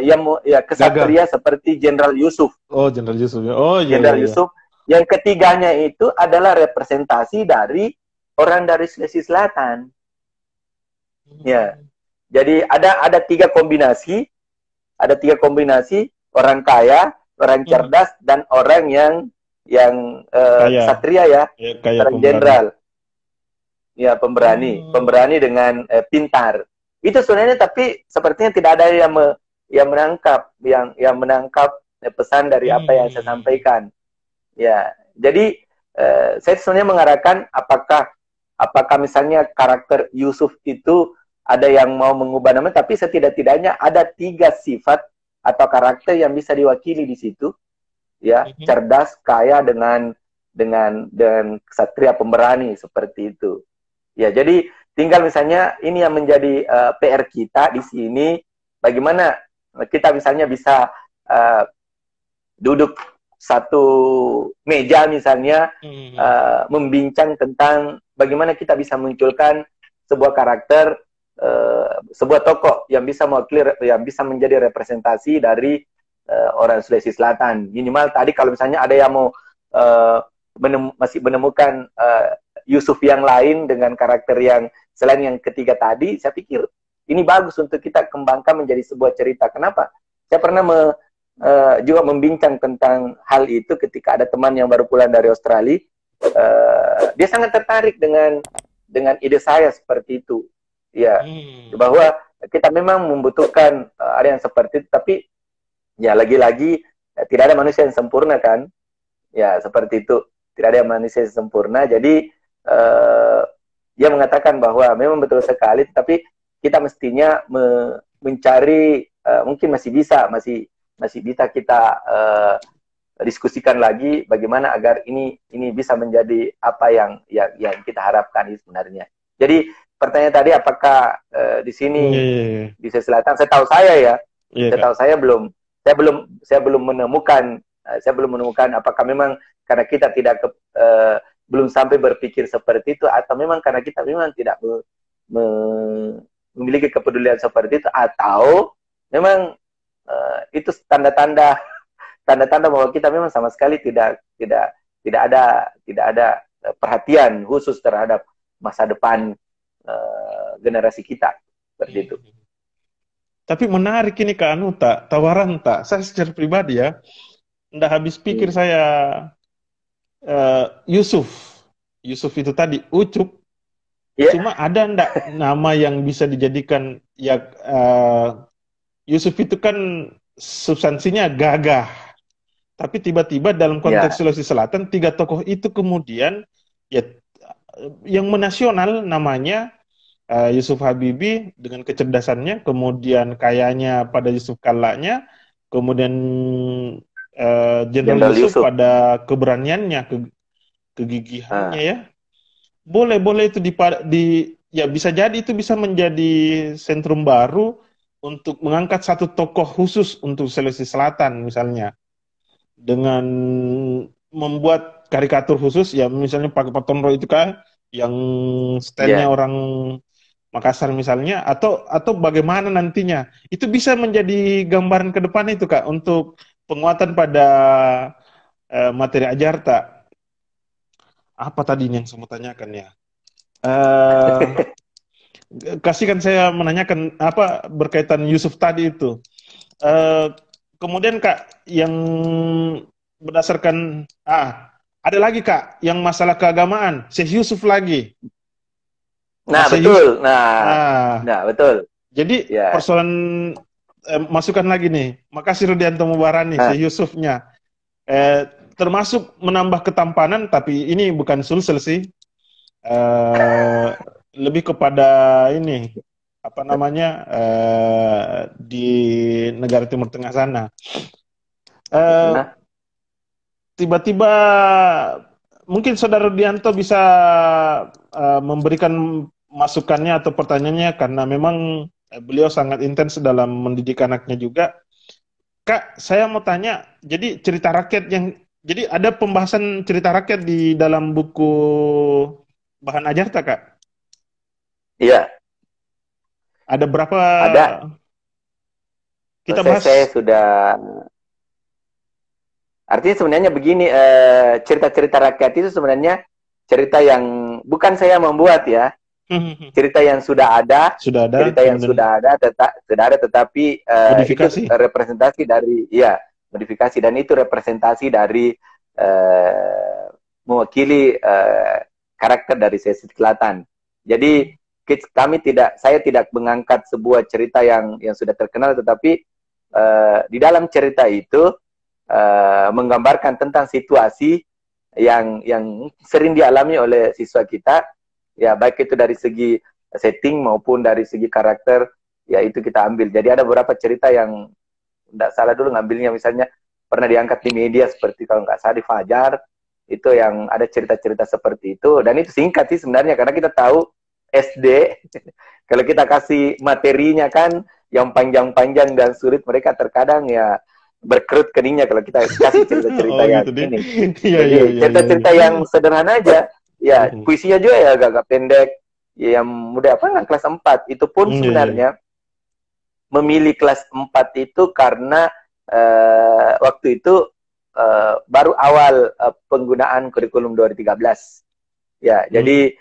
yang kesatria seperti Jenderal Yusuf. Oh, Jenderal Yusuf. Oh, iya. Jenderal Yusuf. Yang ketiganya itu adalah representasi dari orang dari Sulawesi Selatan. Ya. Jadi ada tiga kombinasi, orang kaya, orang cerdas, dan orang yang satria ya, orang jenderal, ya pemberani dengan pintar. Itu sebenarnya tapi sepertinya tidak ada yang menangkap pesan dari apa yang saya sampaikan. Ya, jadi saya sebenarnya mengarahkan apakah misalnya karakter Yusuf itu ada yang mau mengubah namanya, tapi setidak-tidaknya ada 3 sifat atau karakter yang bisa diwakili di situ, ya, cerdas, kaya dengan kesatria pemberani seperti itu. Ya, jadi tinggal misalnya ini yang menjadi PR kita di sini, bagaimana kita misalnya bisa duduk satu meja misalnya, membincang tentang bagaimana kita bisa munculkan sebuah karakter, sebuah tokoh yang bisa mewakili, yang bisa menjadi representasi dari orang Sulawesi Selatan. Minimal tadi kalau misalnya ada yang mau masih menemukan Yusuf yang lain dengan karakter yang selain yang ketiga tadi, saya pikir ini bagus untuk kita kembangkan menjadi sebuah cerita. Kenapa? Saya pernah juga membincang tentang hal itu ketika ada teman yang baru pulang dari Australia. Dia sangat tertarik dengan ide saya seperti itu. Ya, bahwa kita memang membutuhkan ada yang seperti itu, tapi ya lagi-lagi tidak ada manusia yang sempurna kan. Ya, seperti itu. Tidak ada manusia yang sempurna. Jadi dia mengatakan bahwa memang betul sekali, tapi kita mestinya mencari, mungkin masih bisa kita diskusikan lagi bagaimana agar ini bisa menjadi apa yang kita harapkan sebenarnya. Jadi pertanyaan tadi apakah di sini di Sulawesi Selatan, setahu saya belum menemukan apakah memang karena kita belum sampai berpikir seperti itu, atau memang karena kita memang tidak memiliki kepedulian seperti itu, atau memang itu tanda-tanda bahwa kita memang sama sekali tidak ada perhatian khusus terhadap masa depan generasi kita seperti itu. Tapi menarik ini Kak Anuta, tawaran tak. Saya secara pribadi ya, nggak habis pikir saya Yusuf itu tadi Ucup. Cuma ada ndak nama yang bisa dijadikan ya? Yusuf itu kan substansinya gagah, tapi tiba-tiba dalam konteks Sulawesi Selatan 3 tokoh itu kemudian ya yang menasional namanya Yusuf Habibie dengan kecerdasannya, kemudian kayanya pada Yusuf Kallanya, kemudian Jenderal Yusuf pada keberaniannya, kegigihannya ya. Boleh itu ya bisa jadi itu bisa menjadi sentrum baru untuk mengangkat satu tokoh khusus untuk Sulawesi Selatan misalnya, dengan membuat karikatur khusus ya, misalnya pakai Patonro itu kan yang stylenya orang Makassar misalnya, atau bagaimana nantinya itu bisa menjadi gambaran ke depan itu Kak untuk penguatan pada materi Ajarta. Apa tadi yang saya mau tanyakan ya? Kasihkan saya menanyakan apa berkaitan Yusuf tadi itu. Kemudian Kak, yang berdasarkan ada lagi Kak yang masalah keagamaan, Syekh Yusuf lagi. Nah, betul. Nah, betul. Jadi Ya. persoalan masukan lagi nih. Makasih Rudianto Mubarani, Ah, si Yusufnya. Termasuk menambah ketampanan, tapi ini bukan sulsel sih. Eh, Lebih kepada ini apa namanya di negara Timur Tengah sana. Eh, nah, Tiba-tiba mungkin Saudara Rudianto bisa memberikan masukannya atau pertanyaannya karena memang beliau sangat intens dalam mendidik anaknya juga. Kak, saya mau tanya, jadi cerita rakyat yang, jadi ada pembahasan cerita rakyat di dalam buku bahan ajar tak, Kak? iya, Ada berapa ada. kita Saya bahas? sudah, artinya sebenarnya begini, cerita-cerita rakyat itu sebenarnya cerita yang bukan saya membuat ya, cerita yang sudah ada, Sudah ada, cerita yang kemudian sudah ada, tetapi itu modifikasi. representasi dari, ya, modifikasi, dan itu representasi dari mewakili karakter dari Sesi Selatan. Jadi saya tidak mengangkat sebuah cerita yang sudah terkenal, tetapi di dalam cerita itu menggambarkan tentang situasi yang sering dialami oleh siswa kita, ya, baik itu dari segi setting maupun dari segi karakter, ya, itu kita ambil. Jadi ada beberapa cerita yang tidak salah dulu ngambilnya, misalnya pernah diangkat di media seperti kalau nggak salah di Fajar, itu yang ada cerita-cerita seperti itu, dan itu singkat sih sebenarnya karena kita tahu SD kalau kita kasih materinya kan yang panjang-panjang dan sulit, mereka terkadang ya berkerut keningnya kalau kita kasih cerita-cerita Oh yang gitu deh. ini. Iya iya Jadi iya iya. cerita-cerita yang sederhana aja, ya, Mhm. puisinya juga ya agak pendek, ya, yang mudah, apa, yang kelas 4 itu pun Iya iya. sebenarnya memilih kelas 4 itu karena waktu itu baru awal penggunaan kurikulum 2013. Ya, Hmm. jadi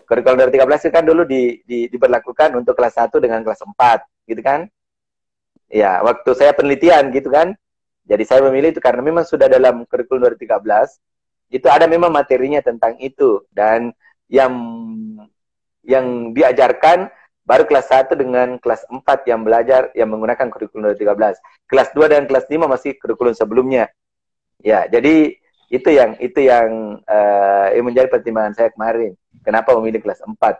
kurikulum 2013 itu kan dulu diberlakukan untuk kelas 1 dengan kelas 4, gitu kan? Ya, waktu saya penelitian gitu kan. Jadi saya memilih itu karena memang sudah dalam kurikulum 2013 itu ada memang materinya tentang itu, dan yang diajarkan baru kelas 1 dengan kelas 4 yang belajar yang menggunakan kurikulum 2013. Kelas 2 dan kelas 5 masih kurikulum sebelumnya. Ya, jadi itu yang menjadi pertimbangan saya kemarin. Kenapa memilih kelas 4?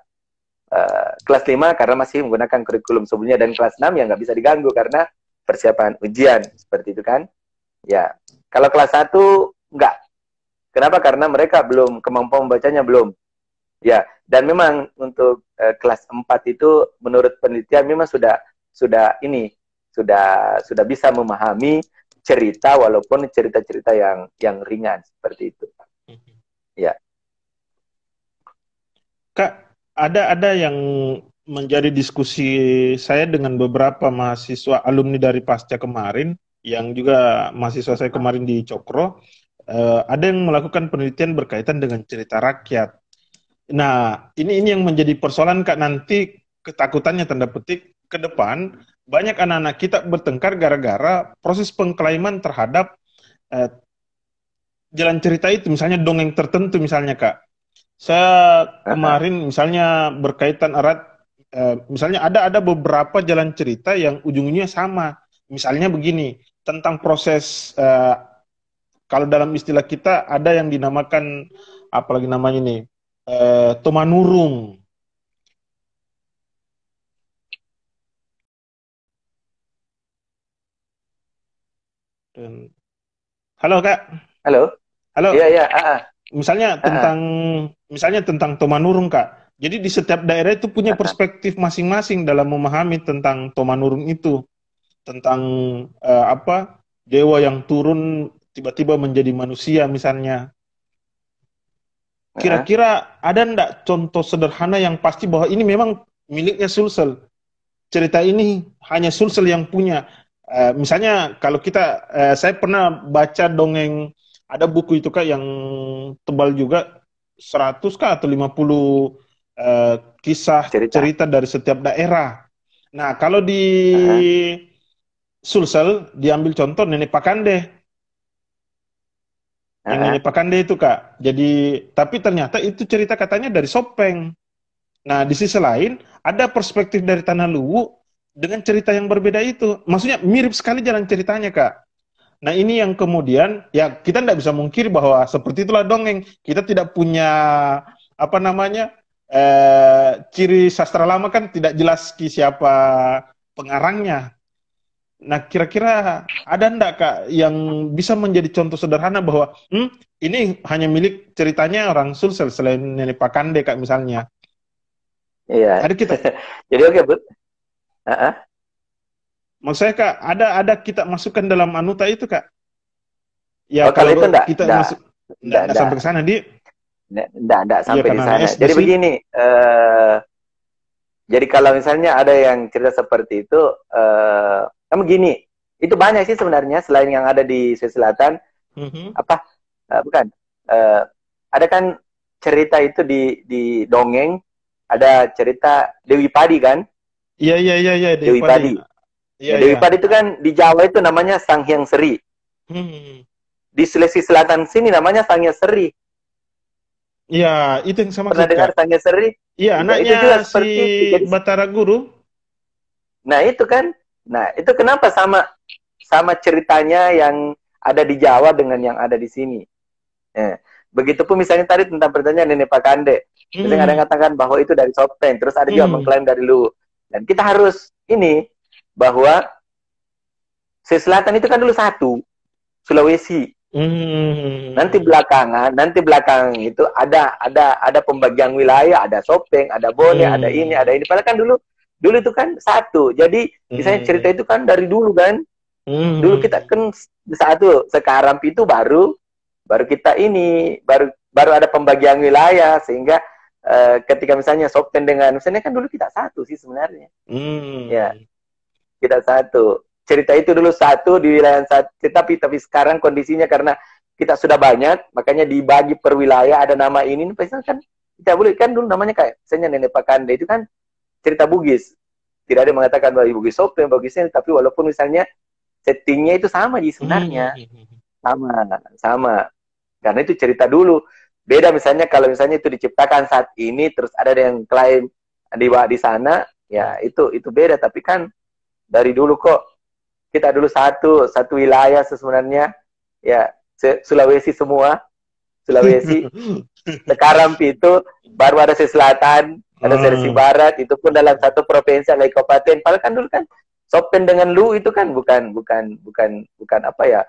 Kelas 5 karena masih menggunakan kurikulum sebelumnya, dan kelas 6 yang nggak bisa diganggu karena persiapan ujian, seperti itu kan. Ya, kalau kelas 1 enggak. Kenapa? Karena mereka belum, kemampuan membacanya belum. Ya, dan memang untuk kelas 4 itu menurut penelitian memang sudah ini sudah bisa memahami cerita, walaupun cerita-cerita yang ringan seperti itu. Ya. Kak, ada yang menjadi diskusi saya dengan beberapa mahasiswa alumni dari Pasca kemarin, yang juga mahasiswa saya kemarin di Cokro, ada yang melakukan penelitian berkaitan dengan cerita rakyat. Nah, ini yang menjadi persoalan, Kak, nanti ketakutannya tanda petik ke depan banyak anak-anak kita bertengkar gara-gara proses pengklaiman terhadap eh, jalan cerita itu, misalnya dongeng tertentu misalnya, Kak. Saya kemarin misalnya berkaitan erat, misalnya ada beberapa jalan cerita yang ujungnya sama. Misalnya begini, tentang proses, kalau dalam istilah kita ada yang dinamakan, apalagi namanya nih, Tomanurung. Dan, halo Kak, Halo. Iya, halo. iya. Misalnya tentang Tomanurung, Kak. Jadi di setiap daerah itu punya perspektif masing-masing dalam memahami tentang Tomanurung itu, tentang apa, dewa yang turun tiba-tiba menjadi manusia misalnya. Kira-kira ada ndak contoh sederhana yang pasti bahwa ini memang miliknya Sulsel? Cerita ini hanya Sulsel yang punya. Misalnya kalau kita, saya pernah baca dongeng, ada buku itu Kak yang tebal juga, 100 kah atau 50 kisah Cerita. cerita dari setiap daerah. Nah, kalau di Sulsel diambil contoh Nenek Pakande. Yang Nenek Pakande itu Kak. Jadi, tapi ternyata itu cerita katanya dari Sopeng. Nah, di sisi lain, ada perspektif dari Tanah Luwu dengan cerita yang berbeda itu. Maksudnya mirip sekali jalan ceritanya, Kak. Nah, ini yang kemudian, ya kita tidak bisa mungkir bahwa seperti itulah dongeng. Kita tidak punya, apa namanya, ciri sastra lama kan tidak jelas siapa pengarangnya. Nah, kira-kira ada enggak, Kak, yang bisa menjadi contoh sederhana bahwa ini hanya milik ceritanya orang Sulsel selain Nenek Pakande, Kak, misalnya. Iya. Ada kita, Jadi oke, Bud. Uh-uh. maksud saya, Kak, ada kita masukkan dalam anuta itu, Kak. Ya Oh, kalau itu kalau kita masuk enggak enggak, sampai ke sana, di enggak iya sampai di karena sana. SD Jadi sih. begini, jadi kalau misalnya ada yang cerita seperti itu, kan begini, itu banyak sih sebenarnya selain yang ada di Sulawesi Selatan, Mhm. apa, bukan, eh, ada kan cerita itu di dongeng, ada cerita Dewi Padi kan, Iya, iya, iya, iya, Dewi Depade. Padi. Iya, Ya, iya. Dewi Padi itu kan di Jawa itu namanya Sang Hyang Seri. Hmm. Di Sulawesi Selatan sini namanya Sang Hyang Seri. Iya, itu yang saya Pernah maksud, dengar Kak. Sang Hyang Seri? Iya, Ya, anaknya itu juga si seperti itu. Jadi, Batara Guru. nah itu kan, nah itu kenapa sama sama ceritanya yang ada di Jawa dengan yang ada di sini. Begitupun misalnya tadi tentang pertanyaan Nenek Pakande. Misalnya ada yang Hmm. katakan bahwa itu dari Sopeng, terus ada juga Hmm. mengklaim dari Lu. Dan kita harus ini bahwa Sulawesi Selatan itu kan dulu satu, Sulawesi. Hmm. Nanti belakangan itu ada pembagian wilayah, ada Sopeng, ada Bone, ada Hmm. ini. Padahal kan dulu dulu itu kan satu. Jadi misalnya cerita Hmm. itu kan dari dulu kan. Dulu kita Hmm. kan satu, sekarang itu baru kita ini baru ada pembagian wilayah sehingga ketika misalnya Sopeng dengan misalnya kan dulu kita satu sih sebenarnya. Ya, Hmm. kita satu. Cerita itu dulu satu di wilayah satu, tapi sekarang kondisinya karena kita sudah banyak, makanya dibagi per wilayah ada nama ini. Misalnya kan kita boleh kan dulu namanya kayak misalnya Nenek Pakande itu kan cerita Bugis. Tidak ada yang mengatakan bahwa Bugis Sopeng, Bugisnya, tapi walaupun misalnya settingnya itu sama di sebenarnya Hmm. sama sama karena itu cerita dulu. Beda misalnya kalau misalnya itu diciptakan saat ini terus ada yang klaim di sana, ya itu beda. Tapi kan dari dulu kok kita dulu satu wilayah sebenarnya, ya Sulawesi semua, Sulawesi. Sekarang itu baru ada Sulawesi Selatan, ada Sulawesi Hmm. Barat, itu pun dalam satu provinsi ada kabupaten. Padahal kan dulu kan Sopen dengan Lu itu kan bukan apa ya,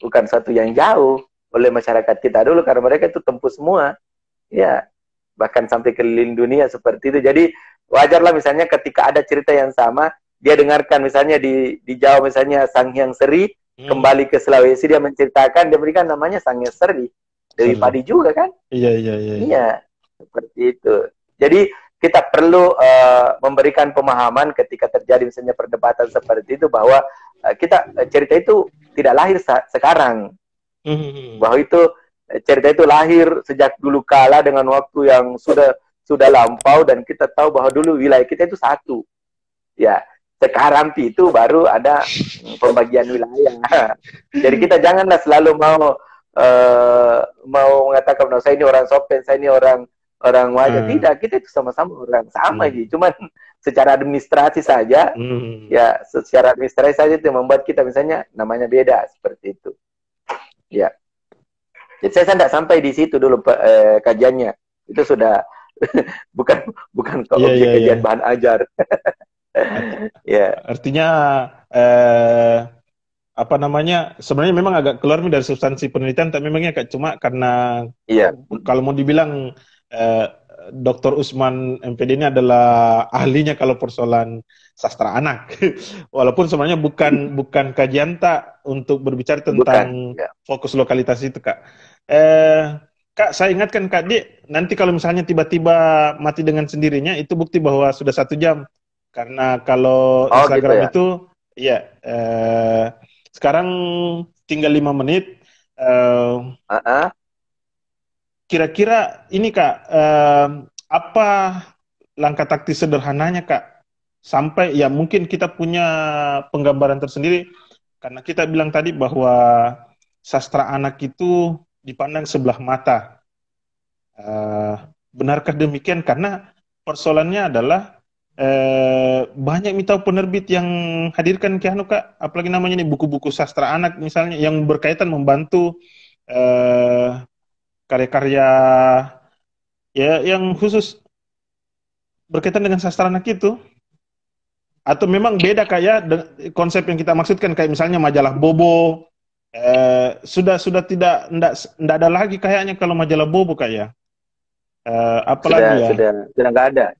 bukan satu yang jauh oleh masyarakat kita dulu karena mereka itu tempuh semua, ya bahkan sampai keliling dunia seperti itu. Jadi wajarlah misalnya ketika ada cerita yang sama dia dengarkan misalnya di Jawa misalnya Sang Hyang Seri, Hmm. kembali ke Sulawesi dia menceritakan, dia berikan namanya Sang Hyang Seri dari Seri. padi juga kan. Iya, iya, iya, iya. Iya, seperti itu. Jadi kita perlu memberikan pemahaman ketika terjadi misalnya perdebatan seperti itu bahwa cerita itu tidak lahir sekarang, Hmm. bahwa itu cerita itu lahir sejak dulu kala dengan waktu yang sudah lampau dan kita tahu bahwa dulu wilayah kita itu satu. Ya, sekarang itu baru ada pembagian wilayah. Jadi kita janganlah selalu mau mengatakan bahwa saya ini orang Sopen, saya ini orang wajah. Ah. Tidak, kita itu sama-sama orang sama Hmm. gitu. Cuman secara administrasi saja, Hmm. ya secara administrasi saja itu membuat kita misalnya namanya beda seperti itu. Ya, jadi saya tidak sampai di situ dulu kajiannya. Itu sudah bukan bukan ke Iya, objek iya, iya. kajian bahan ajar. Art- Ya, Artinya eh, apa namanya? Sebenarnya memang agak keluar nih dari substansi penelitian, tapi memangnya Kak cuma karena iya, kalau mau dibilang eh, Dr. Usman MPD ini adalah ahlinya kalau persoalan sastra anak. Walaupun sebenarnya bukan bukan kajian tak untuk berbicara bukan. tentang Ya. fokus lokalitas itu, Kak. Kak, saya ingatkan Kak Di, nanti kalau misalnya tiba-tiba mati dengan sendirinya, itu bukti bahwa sudah 1 jam. Karena kalau Oh gitu Instagram ya. itu, ya sekarang tinggal 5 menit. Eh, Uh-uh. Kira-kira ini Kak, apa langkah taktis sederhananya Kak? Sampai ya mungkin kita punya penggambaran tersendiri, karena kita bilang tadi bahwa sastra anak itu dipandang sebelah mata. Eh, Benarkah demikian? Karena persoalannya adalah banyak mitau penerbit yang hadirkan ke anu Kak, apalagi namanya nih buku-buku sastra anak misalnya yang berkaitan membantu karya-karya ya yang khusus berkaitan dengan sastra anak itu. Atau memang beda kayak konsep yang kita maksudkan kayak misalnya majalah Bobo sudah tidak ada lagi kayaknya kalau majalah Bobo kayak apalagi ya. Sudah nggak ada.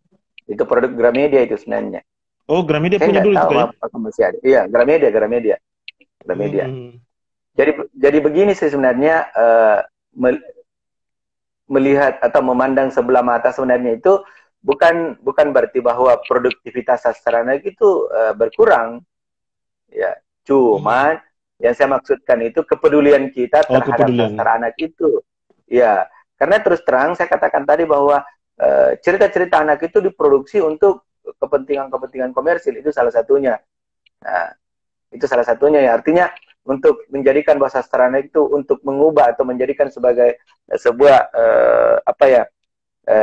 Itu produk Gramedia itu sebenarnya. Oh, Gramedia Saya punya nggak dulu itu tahu kayak. apa masih ada. Iya, Gramedia. Hmm. Jadi begini sih sebenarnya melihat atau memandang sebelah mata sebenarnya itu bukan berarti bahwa produktivitas sastra anak itu berkurang, ya. Cuman yang saya maksudkan itu kepedulian kita Oh, terhadap kepedulian. sastra anak itu, ya. Karena terus terang saya katakan tadi bahwa cerita-cerita anak itu diproduksi untuk kepentingan-kepentingan komersil, itu salah satunya. Nah, itu salah satunya ya. Artinya untuk menjadikan bahasa sastra anak itu untuk mengubah atau menjadikan sebagai sebuah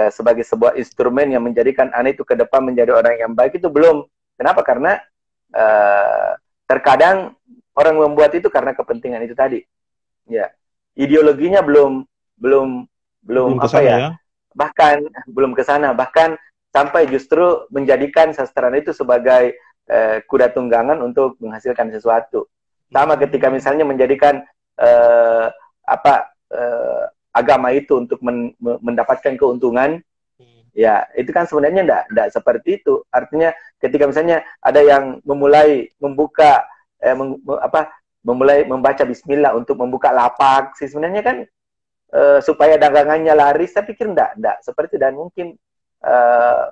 sebagai sebuah instrumen yang menjadikan anak itu ke depan menjadi orang yang baik itu belum. Kenapa? Karena terkadang orang membuat itu karena kepentingan itu tadi. Ya, ideologinya belum Ke apa sana ya? ya. Bahkan belum ke sana. Bahkan sampai justru menjadikan sastra itu sebagai kuda tunggangan untuk menghasilkan sesuatu. Sama ketika misalnya menjadikan agama itu untuk mendapatkan keuntungan, ya itu kan sebenarnya enggak seperti itu. Artinya ketika misalnya ada yang memulai membaca Bismillah untuk membuka lapak, sih sebenarnya kan supaya dagangannya laris. Saya pikir enggak seperti, dan mungkin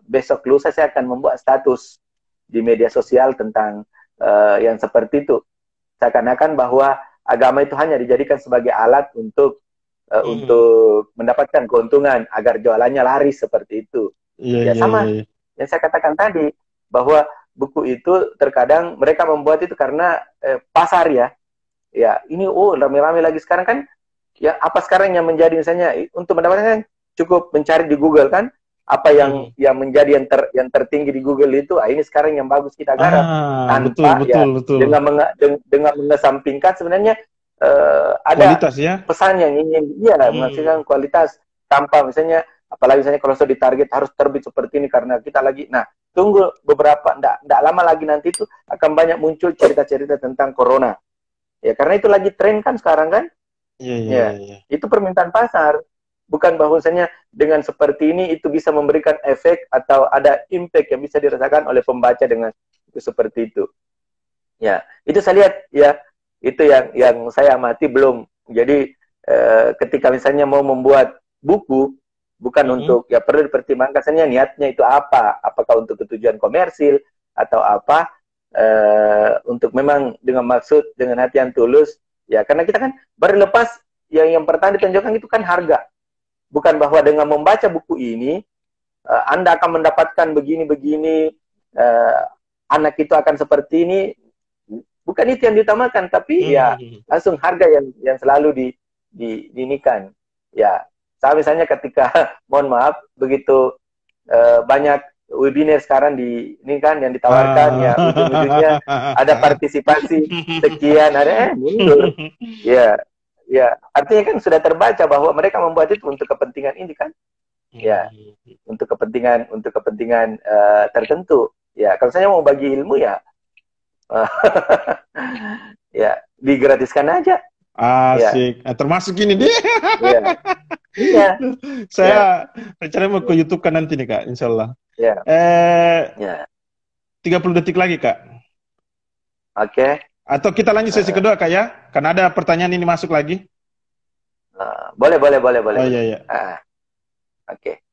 besok lusa saya akan membuat status di media sosial tentang yang seperti itu. Seakan-akan bahwa agama itu hanya dijadikan sebagai alat untuk mendapatkan keuntungan agar jualannya laris seperti itu. Iya, Ya iya, iya, sama iya. yang saya katakan tadi bahwa buku itu terkadang mereka membuat itu karena pasar ya. Ya, ini rame-rame lagi sekarang kan. Ya, apa sekarang yang menjadi misalnya untuk mendapatkan cukup mencari di Google kan apa yang menjadi yang tertinggi di Google itu, ini sekarang yang bagus kita garap Betul, tanpa ya betul, betul. dengan mengesampingkan sebenarnya ada Kualitas ya. pesan yang ingin menghasilkan kualitas, tanpa misalnya apalagi misalnya kalau sudah ditarget harus terbit seperti ini karena kita lagi, nah tunggu beberapa ndak lama lagi nanti itu akan banyak muncul cerita-cerita tentang corona ya, karena itu lagi tren kan sekarang kan. Iya, iya, Ya, iya, iya. itu permintaan pasar. Bukan bahwasanya dengan seperti ini itu bisa memberikan efek atau ada impact yang bisa dirasakan oleh pembaca dengan itu seperti itu. Ya, itu saya lihat ya, itu yang saya amati belum. Jadi ketika misalnya mau membuat buku, bukan untuk, ya perlu dipertimbangkan misalnya niatnya itu apa, apakah untuk tujuan komersil atau apa, untuk memang dengan maksud dengan hati yang tulus. Ya, karena kita kan baru lepas yang pertama ditunjukkan itu kan harga. Bukan bahwa dengan membaca buku ini Anda akan mendapatkan begini-begini, anak itu akan seperti ini. Bukan itu yang diutamakan, tapi ya langsung harga yang selalu diinikan. Ya, saya misalnya ketika mohon maaf begitu banyak webinar sekarang ini kan yang ditawarkan, ya ujung-ujungnya ada partisipasi sekian, ada mundur. Ya, ya artinya kan sudah terbaca bahwa mereka membuat itu untuk kepentingan ini kan. Ya, untuk kepentingan tertentu. Ya, kalau saya mau bagi ilmu ya ya digratiskan aja. Asik. Nah, termasuk ini dia. Iya. Iya. Saya rencana mau ke YouTube kan nanti nih Kak, insya Allah. Ya. Ya. 30 detik lagi Kak. Oke. Atau kita lanjut sesi kedua Kak ya? Karena ada pertanyaan ini masuk lagi. Boleh. Oh iya, iya. Oke.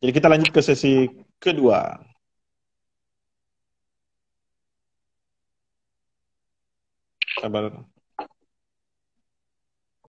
Jadi kita lanjut ke sesi kedua. Sabar.